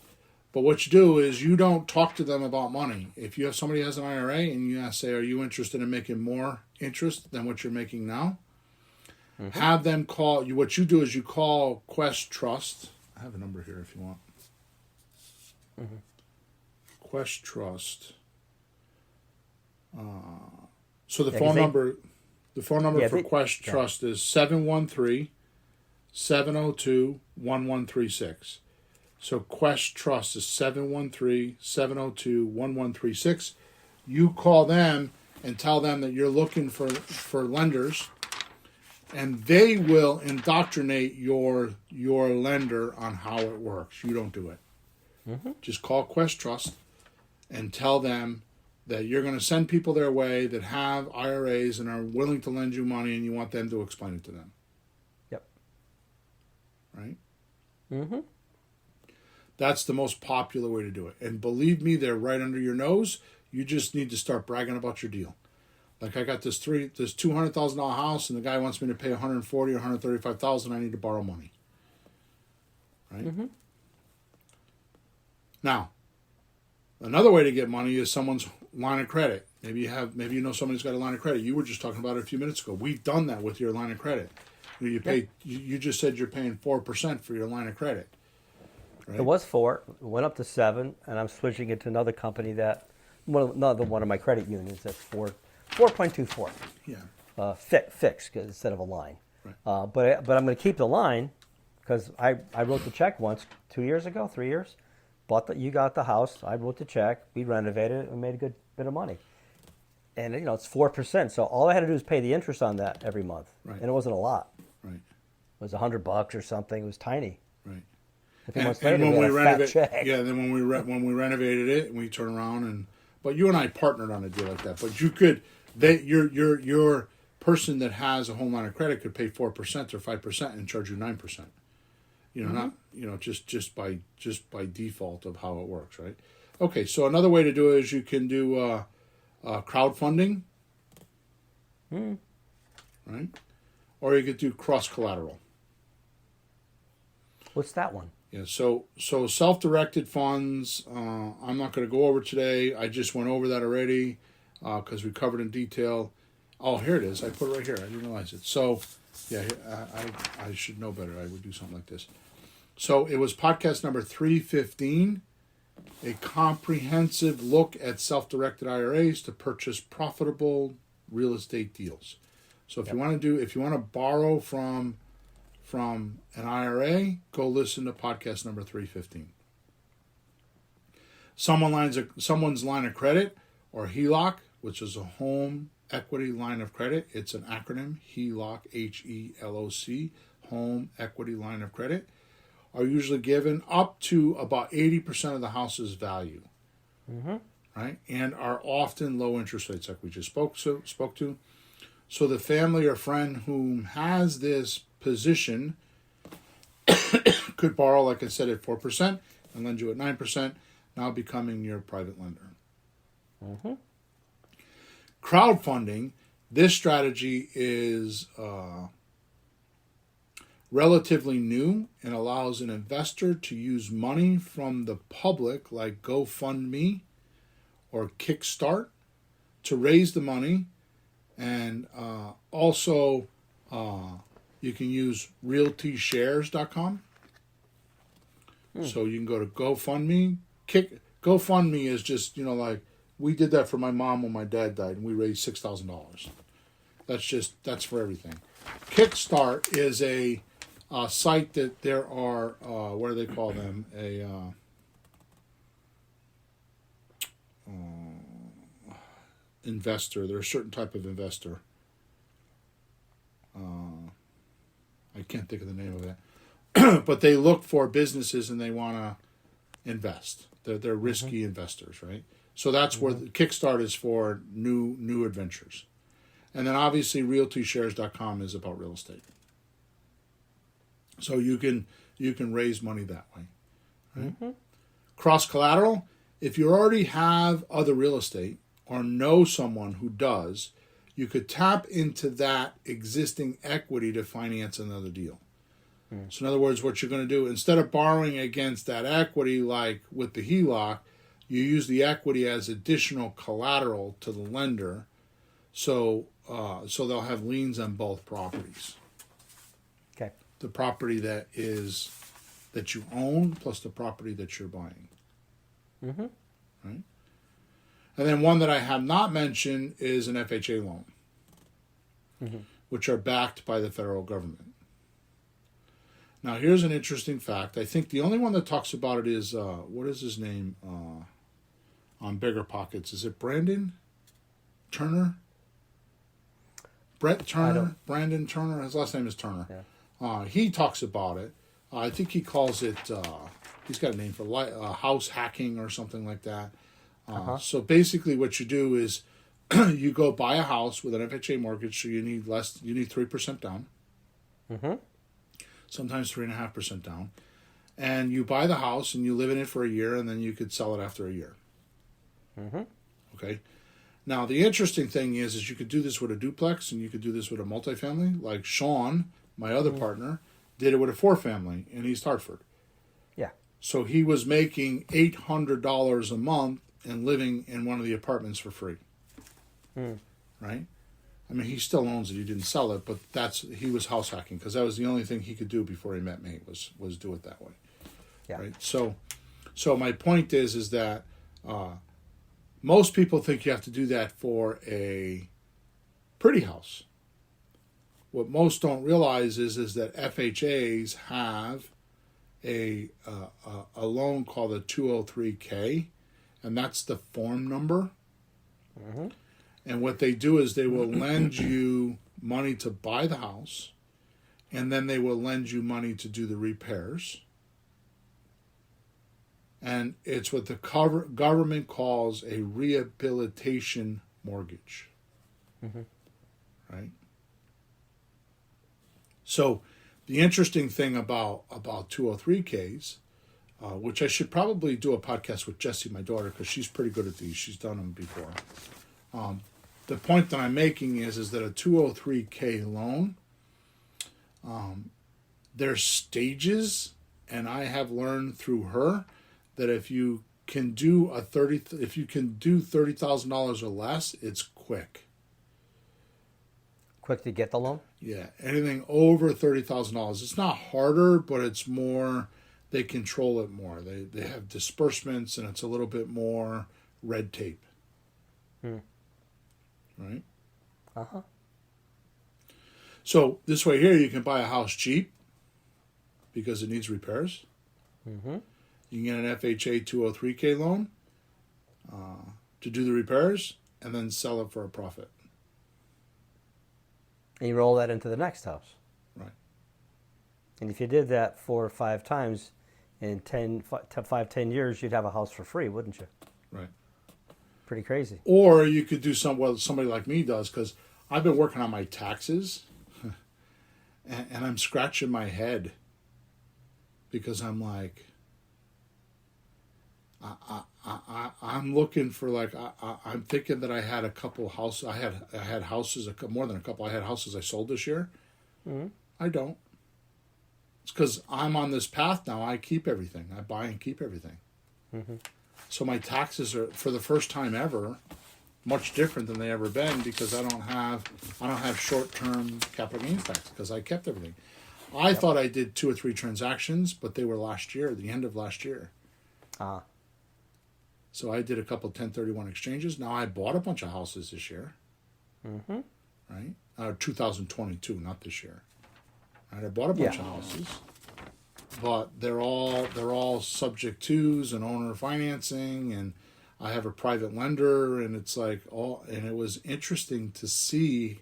But what you do is you don't talk to them about money. If you have somebody who has an IRA and you say, are you interested in making more interest than what you're making now? Have them call you. What you do is you call Quest Trust. I have a number here if you want. Quest Trust. So the phone number for Quest Trust is 713-702-1136. So Quest Trust is 713-702-1136. You call them and tell them that you're looking for lenders, and they will indoctrinate your lender on how it works. You don't do it. Just call Quest Trust and tell them that you're going to send people their way that have IRAs and are willing to lend you money, and you want them to explain it to them. Yep. Right? That's the most popular way to do it. And believe me, they're right under your nose. You just need to start bragging about your deal. Like, I got this $200,000 house, and the guy wants me to pay $140,000 or $135,000. I need to borrow money. Right? Now, another way to get money is someone's line of credit. Maybe you know somebody's got a line of credit. You were just talking about it a few minutes ago. We've done that with your line of credit. You just said you're paying 4% for your line of credit. Right? It was 4, it went up to 7, and I'm switching it to another company another one of my credit unions that's 4.24. Yeah. Fixed instead of a line. Right. But I'm going to keep the line because I wrote the check once 2 years ago, 3 years. You got the house. I wrote the check. We renovated it and made a good bit of money. And it's 4%. So all I had to do was pay the interest on that every month, Right. and it wasn't a lot. Right. It was $100 or something. It was tiny. Right. A few months And later, when we we had a fat check. then when we renovated it, we turn around but you and I partnered on a deal like that. But you could, your person that has a home line of credit could pay 4% or 5% and charge you 9%. Not just by default of how it works, right? Okay, so another way to do it is you can do crowdfunding, right? Or you could do cross collateral. What's that one? Yeah, so self-directed funds, I'm not going to go over today. I just went over that already because we covered in detail. Oh, here it is. I put it right here. I didn't realize it. So, yeah, I should know better. I would do something like this. So it was podcast number 315, a comprehensive look at self-directed IRAs to purchase profitable real estate deals. So if you want to borrow from an IRA, go listen to podcast number 315. Someone's line of credit, or HELOC, which is a home equity line of credit. It's an acronym, HELOC, HELOC, home equity line of credit, are usually given up to about 80% of the house's value, right? And are often low interest rates, like we just spoke to. So the family or friend whom has this position could borrow, like I said, at 4% and lend you at 9%, now becoming your private lender. Crowdfunding, this strategy is relatively new and allows an investor to use money from the public, like GoFundMe or Kickstart, to raise the money. And also you can use realtyshares.com. So you can go to GoFundMe. GoFundMe is just, like we did that for my mom when my dad died, and we raised $6,000. That's for everything. Kickstart is a site that there are, what do they call them? Investor. They're a certain type of investor. I can't think of the name of it. But they look for businesses and they want to invest. They're risky investors, right? So that's where the Kickstart is for new adventures. And then obviously realtyshares.com is about real estate. So you can raise money that way. Right? Cross collateral, if you already have other real estate or know someone who does, you could tap into that existing equity to finance another deal. So in other words, what you're going to do, instead of borrowing against that equity like with the HELOC, you use the equity as additional collateral to the lender. So they'll have liens on both properties. Okay. The property that you own plus the property that you're buying. Mm-hmm. Right? And then one that I have not mentioned is an FHA loan, which are backed by the federal government. Now, here's an interesting fact. I think the only one that talks about it is, what is his name on Bigger Pockets? Is it Brandon Turner? Brett Turner? Brandon Turner? His last name is Turner. Yeah. He talks about it. I think he calls it, he's got a name for house hacking or something like that. So basically what you do is you go buy a house with an FHA mortgage, so you need 3% down. Mm-hmm. Sometimes 3.5% down. And you buy the house and you live in it for a year, and then you could sell it after a year. Mm-hmm. Okay. Now, the interesting thing is you could do this with a duplex and you could do this with a multifamily. Like Sean, my other partner, did it with a 4-family in East Hartford. Yeah. So he was making $800 a month and living in one of the apartments for free. Right? I mean, he still owns it. He didn't sell it, but he was house hacking because that was the only thing he could do before he met me was do it that way. Yeah. Right. So my point is that most people think you have to do that for a pretty house. What most don't realize is that FHAs have a loan called a 203K, and that's the form number. Mm-hmm. And what they do is they will lend you money to buy the house, and then they will lend you money to do the repairs. And it's what the government calls a rehabilitation mortgage. Mm-hmm. Right? So the interesting thing about 203Ks, which I should probably do a podcast with Jessie, my daughter, because she's pretty good at these. She's done them before. The point that I'm making is that a 203K loan, there's stages, and I have learned through her that if you can do $30,000 or less, it's quick. Quick to get the loan? Yeah, anything over $30,000. It's not harder, but it's more, they control it more. They have disbursements, and it's a little bit more red tape. Right? Uh-huh. So this way here, you can buy a house cheap because it needs repairs. Mm-hmm. You can get an FHA 203K loan to do the repairs and then sell it for a profit. And you roll that into the next house. Right. And if you did that 4 or 5 times in 10 years, you'd have a house for free, wouldn't you? Right. Pretty crazy. Or you could do what somebody like me does, because I've been working on my taxes and I'm scratching my head because I'm like, I'm looking for I'm thinking that I had a couple houses. I had houses, more than a couple. I had houses I sold this year. Mm-hmm. I don't. It's because I'm on this path now. I keep everything. I buy and keep everything. Mm-hmm. So my taxes are, for the first time ever, much different than they ever been because I don't have short-term capital gains tax because I kept everything. I thought I did 2 or 3 transactions, but they were last year, the end of last year. So I did a couple 1031 exchanges. Now I bought a bunch of houses this year. Mm-hmm. Right? 2022, not this year. Right? I bought a bunch of houses. But they're all subject tos and owner financing, and I have a private lender, and it's and it was interesting to see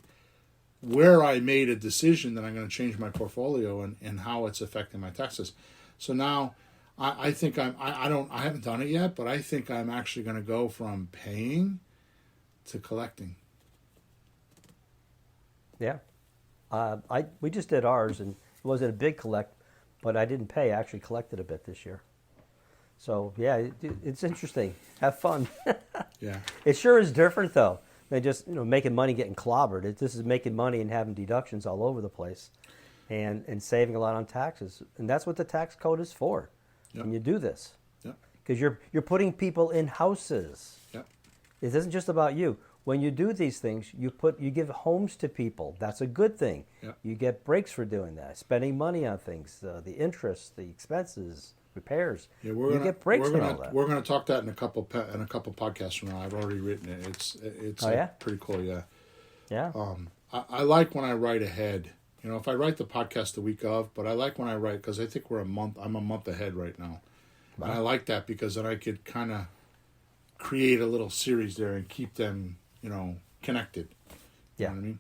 where I made a decision that I'm going to change my portfolio and how it's affecting my taxes. So now I think I haven't done it yet, but I think I'm actually going to go from paying to collecting. Yeah. We just did ours, and it wasn't a big collect, but I didn't pay. I actually collected a bit this year. So, yeah, it's interesting. Have fun. Yeah. It sure is different, though, than just making money getting clobbered. This is making money and having deductions all over the place. and saving a lot on taxes. And that's what the tax code is for. Yep. When you do this. Yep. Because you're putting people in houses. Yep. It isn't just about you. When you do these things, you give homes to people. That's a good thing. Yep. You get breaks for doing that. Spending money on things, the interest, the expenses, repairs. Yeah, you get breaks from all that. We're gonna talk that in a couple podcasts from now. I've already written it. It's Oh, yeah? pretty cool. Yeah. Yeah. I like when I write ahead. You know, if I write the podcast the week of, but I like when I write because I think I'm a month ahead right now. Wow. And I like that because then I could kind of create a little series there and keep them, connected. Yeah. You know what I mean?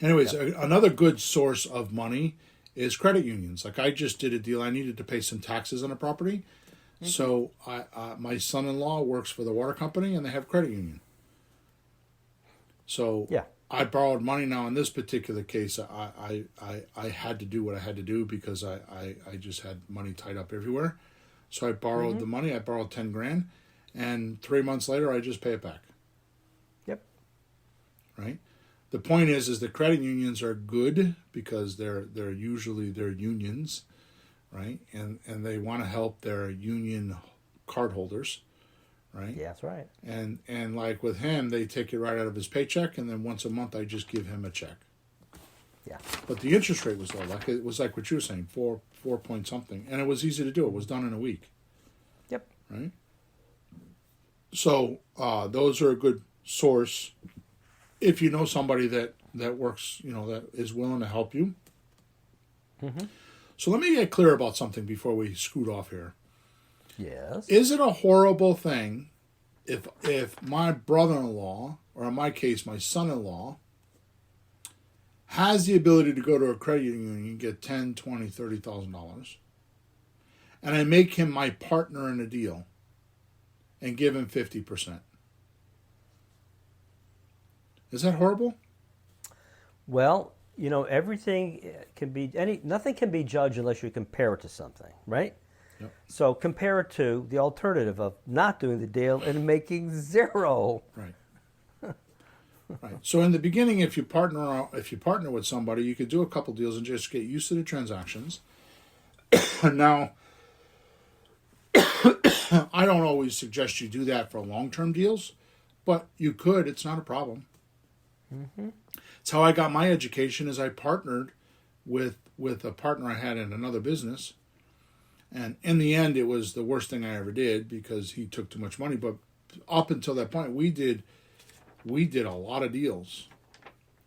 Anyways, another good source of money is credit unions. Like I just did a deal. I needed to pay some taxes on a property. Mm-hmm. So my son-in-law works for the water company and they have credit union. So yeah. I borrowed money. Now in this particular case, I had to do what I had to do because I just had money tied up everywhere. So I borrowed the money. I borrowed $10,000, and 3 months later, I just pay it back. Yep. Right. The point is the credit unions are good because they're usually unions, right? And they want to help their union cardholders. Right. Yeah, that's right. And like with him, they take it right out of his paycheck, and then once a month I just give him a check. Yeah. But the interest rate was low. Like it was like what you were saying, 4 point something, and it was easy to do. It was done in a week. Yep. Right. So those are a good source if you know somebody that works, that is willing to help you. Mm-hmm. So let me get clear about something before we scoot off here. Yes. Is it a horrible thing if my brother-in-law, or in my case, my son-in-law, has the ability to go to a credit union and get $10,000, $20,000, $30,000, and I make him my partner in a deal and give him 50%? Is that horrible? Well, everything nothing can be judged unless you compare it to something, right? Yep. So compare it to the alternative of not doing the deal and making zero. Right. Right. So in the beginning, if you partner with somebody, you could do a couple deals and just get used to the transactions. Now, I don't always suggest you do that for long-term deals, but you could. It's not a problem. Mm-hmm. It's how I got my education. Is I partnered with a partner I had in another business. And in the end, it was the worst thing I ever did because he took too much money. But up until that point, we did a lot of deals,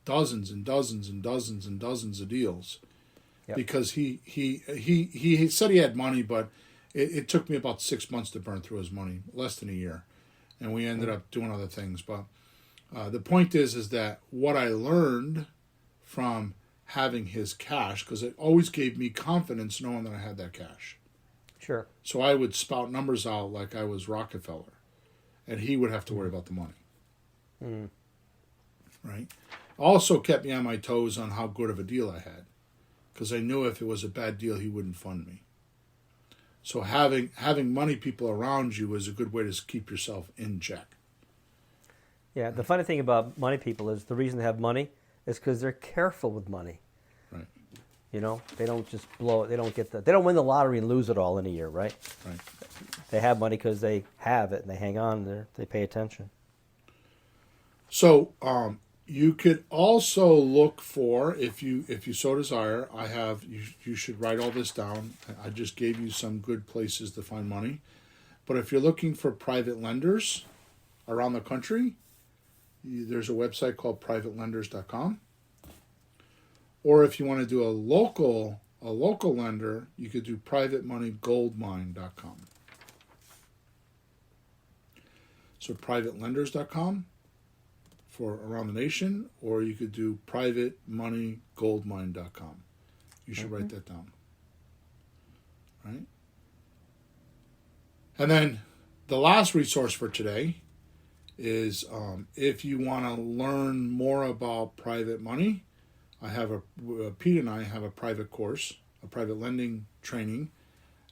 dozens and dozens and dozens and dozens of deals, because he said he had money, but it took me about 6 months to burn through his money, less than a year, and we ended up doing other things. But the point is that what I learned from having his cash, because it always gave me confidence knowing that I had that cash. Sure. So I would spout numbers out like I was Rockefeller, and he would have to worry about the money. Mm. Right? Also kept me on my toes on how good of a deal I had, because I knew if it was a bad deal, he wouldn't fund me. So having money people around you is a good way to keep yourself in check. Yeah, the funny thing about money people is the reason they have money is because they're careful with money. Right. They don't just blow it. They don't win the lottery and lose it all in a year, right? Right. They have money because they have it and they hang on there. They pay attention. So you could also look for, if you so desire, you should write all this down. I just gave you some good places to find money. But if you're looking for private lenders around the country, there's a website called privatelenders.com. Or if you want to do a local lender, you could do privatemoneygoldmine.com. So privatelenders.com for around the nation, or you could do privatemoneygoldmine.com. You should write that down. Right? And then the last resource for today is if you want to learn more about private money, Pete and I have a private course, a private lending training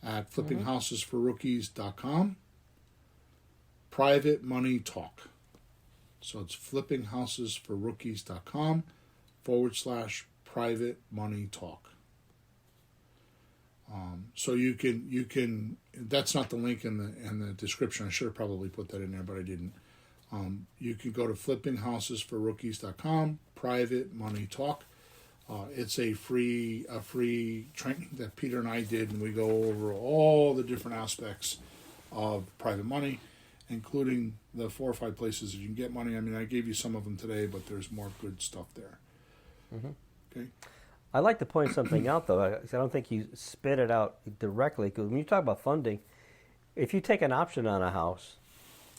at flippinghousesforrookies.com. Private Money Talk. So it's flippinghousesforrookies.com Private Money Talk. So you can. That's not the link in the description. I should have probably put that in there, but I didn't. You can go to flippinghouses4rookies.com. Private Money Talk. It's a free training that Peter and I did, and we go over all the different aspects of private money, including the 4 or 5 places that you can get money. I mean, I gave you some of them today, but there's more good stuff there. Okay. I'd like to point something out, though. I don't think you spit it out directly, because when you talk about funding, if you take an option on a house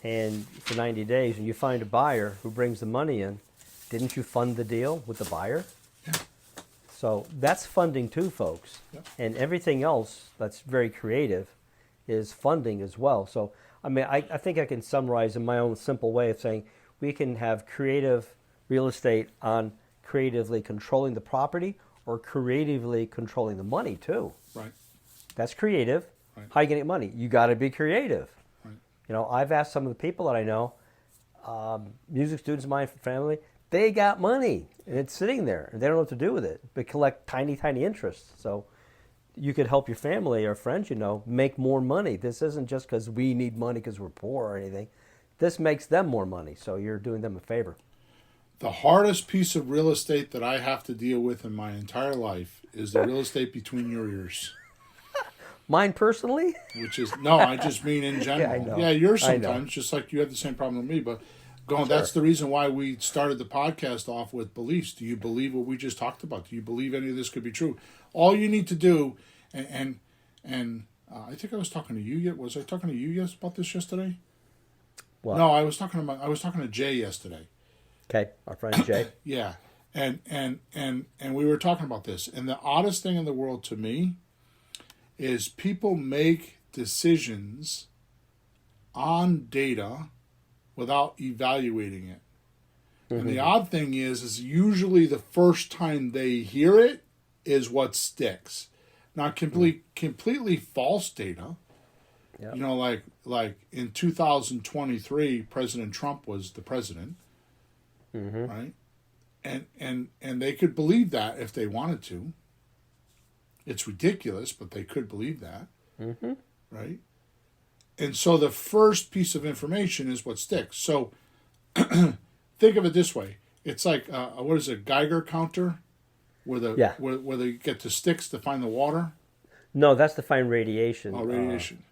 and for 90 days and you find a buyer who brings the money in, didn't you fund the deal with the buyer? Yeah. So that's funding too, folks. Yep. And everything else that's very creative is funding as well. So, I mean, I think I can summarize in my own simple way of saying we can have creative real estate on creatively controlling the property or creatively controlling the money too. Right. That's creative. Right. How you gonna get money? You got to be creative. Right. You know, I've asked some of the people that I know, music students of mine, family, they got money and it's sitting there and they don't know what to do with it, but collect tiny, tiny interest. So you could help your family or friends, you know, make more money. This isn't just because we need money because we're poor or anything. This makes them more money. So you're doing them a favor. The hardest piece of real estate that I have to deal with in my entire life is the real estate between your ears. Mine personally? Which is, no, I just mean in general. Yeah, I know. Yeah, yours I know. sometimes, just like you have the same problem with me. But Sure. that's the reason why we started the podcast off with beliefs. Do you believe what we just talked about? Do you believe any of this could be true? All you need to do, and I think I was talking to you. Was I talking to you about this yesterday? What? No, I was talking to Jay yesterday. Okay, our friend Jay. Yeah, and we were talking about this. And the oddest thing in the world to me is people make decisions on data without evaluating it. And the odd thing is usually the first time they hear it is what sticks. Not completely false data. Yep. You know, like in 2023, President Trump was the president, right? And they could believe that if they wanted to. It's ridiculous, but they could believe that, right? And so the first piece of information is what sticks. So think of it this way: it's like what is it, Geiger counter, where they get the sticks to find the water. No, that's to find radiation. Oh, radiation.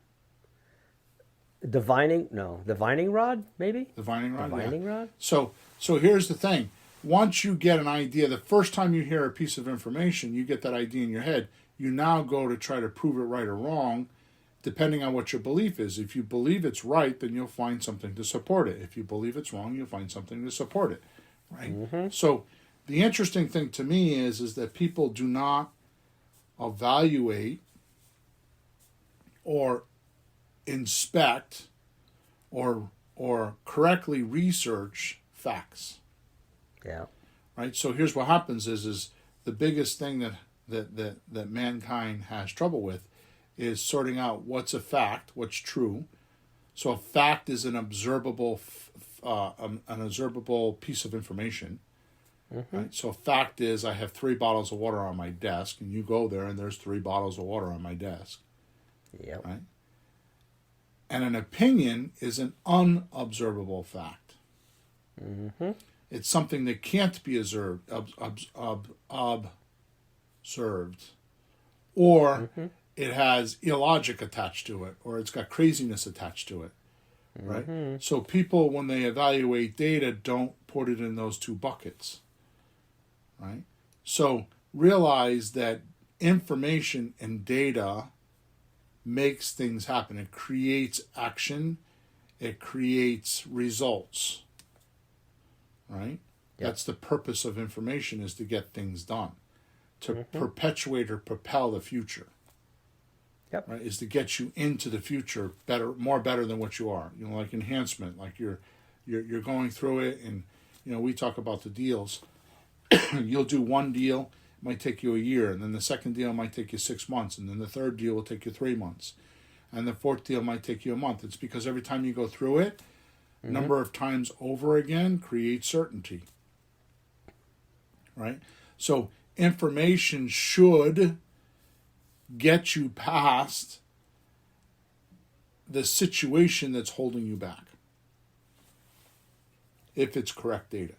Divining rod, maybe? Divining rod. Divining rod? So here's the thing. Once you get an idea, the first time you hear a piece of information, you get that idea in your head. You now go to try to prove it right or wrong, depending on what your belief is. If you believe it's right, then you'll find something to support it. If you believe it's wrong, you'll find something to support it, right? So the interesting thing to me is that people do not evaluate or inspect or correctly research facts. Yeah. Right? So here's what happens is the biggest thing that mankind has trouble with is sorting out what's a fact, what's true. So a fact is an observable piece of information. Right? So a fact is I have 3 bottles of water on my desk, and you go there and there's 3 bottles of water on my desk. Yep. Right? And an opinion is an unobservable fact. It's something that can't be observed, or it has illogic attached to it, or it's got craziness attached to it, right? So people, when they evaluate data, don't put it in those 2 buckets, right? So realize that information and data makes things happen. It creates action. It creates results. Right? Yep. That's the purpose of information, is to get things done. To perpetuate or propel the future. Yep. Right? Is to get you into the future more better than what you are. You know, like enhancement, like you're going through it, and you know, we talk about the deals. You'll do one deal, it might take you a year, and then the second deal might take you 6 months, and then the third deal will take you 3 months, and the fourth deal might take you a month. It's because every time you go through it, number of times over again creates certainty. Right? So information should get you past the situation that's holding you back, if it's correct data.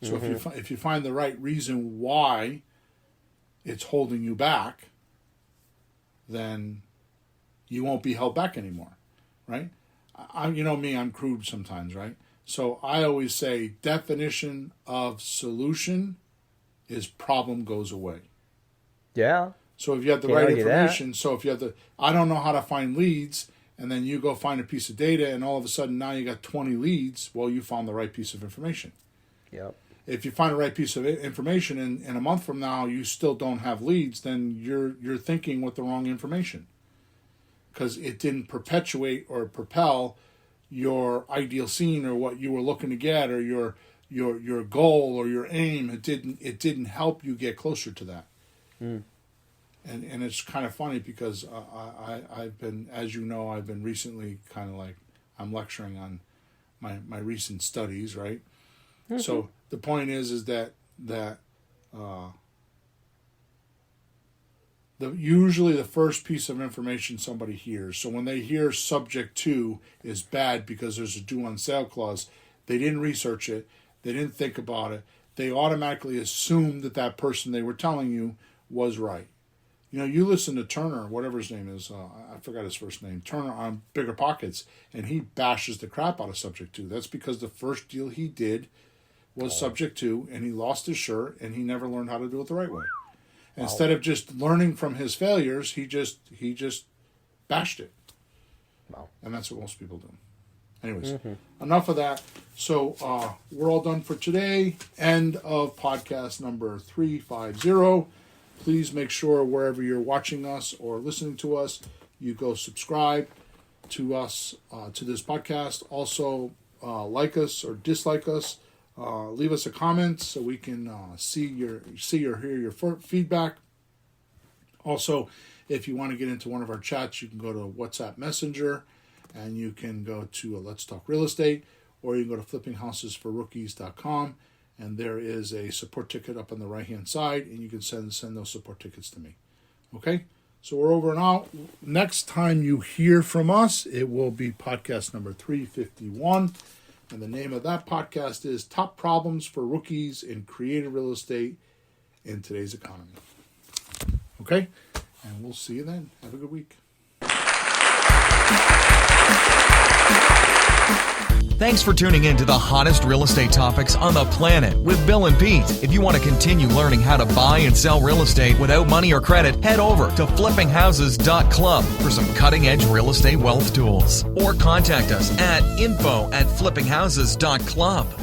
So if you find the right reason why it's holding you back, then you won't be held back anymore, right? You know me, I'm crude sometimes, right? So I always say definition of solution is problem goes away. Yeah. So if you have the Can't right argue information, that. so if you have I don't know how to find leads, and then you go find a piece of data, and all of a sudden now you got 20 leads, well, you found the right piece of information. Yep. If you find the right piece of information and a month from now you still don't have leads, then you're thinking with the wrong information, because it didn't perpetuate or propel your ideal scene or what you were looking to get, or your goal or your aim. It didn't help you get closer to that. And it's kind of funny because I've been, as you know, I've been recently kind of like, I'm lecturing on my recent studies, right? So the point is that usually the first piece of information somebody hears, so when they hear subject to is bad because there's a due on sale clause, they didn't research it, they didn't think about it, they automatically assumed that person they were telling you was right. You know, you listen to Turner, whatever his name is, I forgot his first name, Turner on Bigger Pockets, and he bashes the crap out of subject to. That's because the first deal he did was subject to, and he lost his shirt, and he never learned how to do it the right way. Instead of just learning from his failures, he just bashed it. Wow. And that's what most people do. Anyways, enough of that. So we're all done for today. End of podcast number 350. Please make sure wherever you're watching us or listening to us, you go subscribe to us, to this podcast. Also, like us or dislike us. Leave us a comment so we can see or hear your feedback. Also, if you want to get into one of our chats, you can go to WhatsApp Messenger, and you can go to Let's Talk Real Estate, or you can go to flippinghousesforrookies.com, and there is a support ticket up on the right-hand side, and you can send those support tickets to me. Okay? So we're over and out. Next time you hear from us, it will be podcast number 351. And the name of that podcast is Top Problems for Rookies in Creative Real Estate in Today's Economy. Okay? And we'll see you then. Have a good week. Thanks for tuning in to the hottest real estate topics on the planet with Bill and Pete. If you want to continue learning how to buy and sell real estate without money or credit, head over to flippinghouses.club for some cutting-edge real estate wealth tools. Or contact us at info@flippinghouses.club.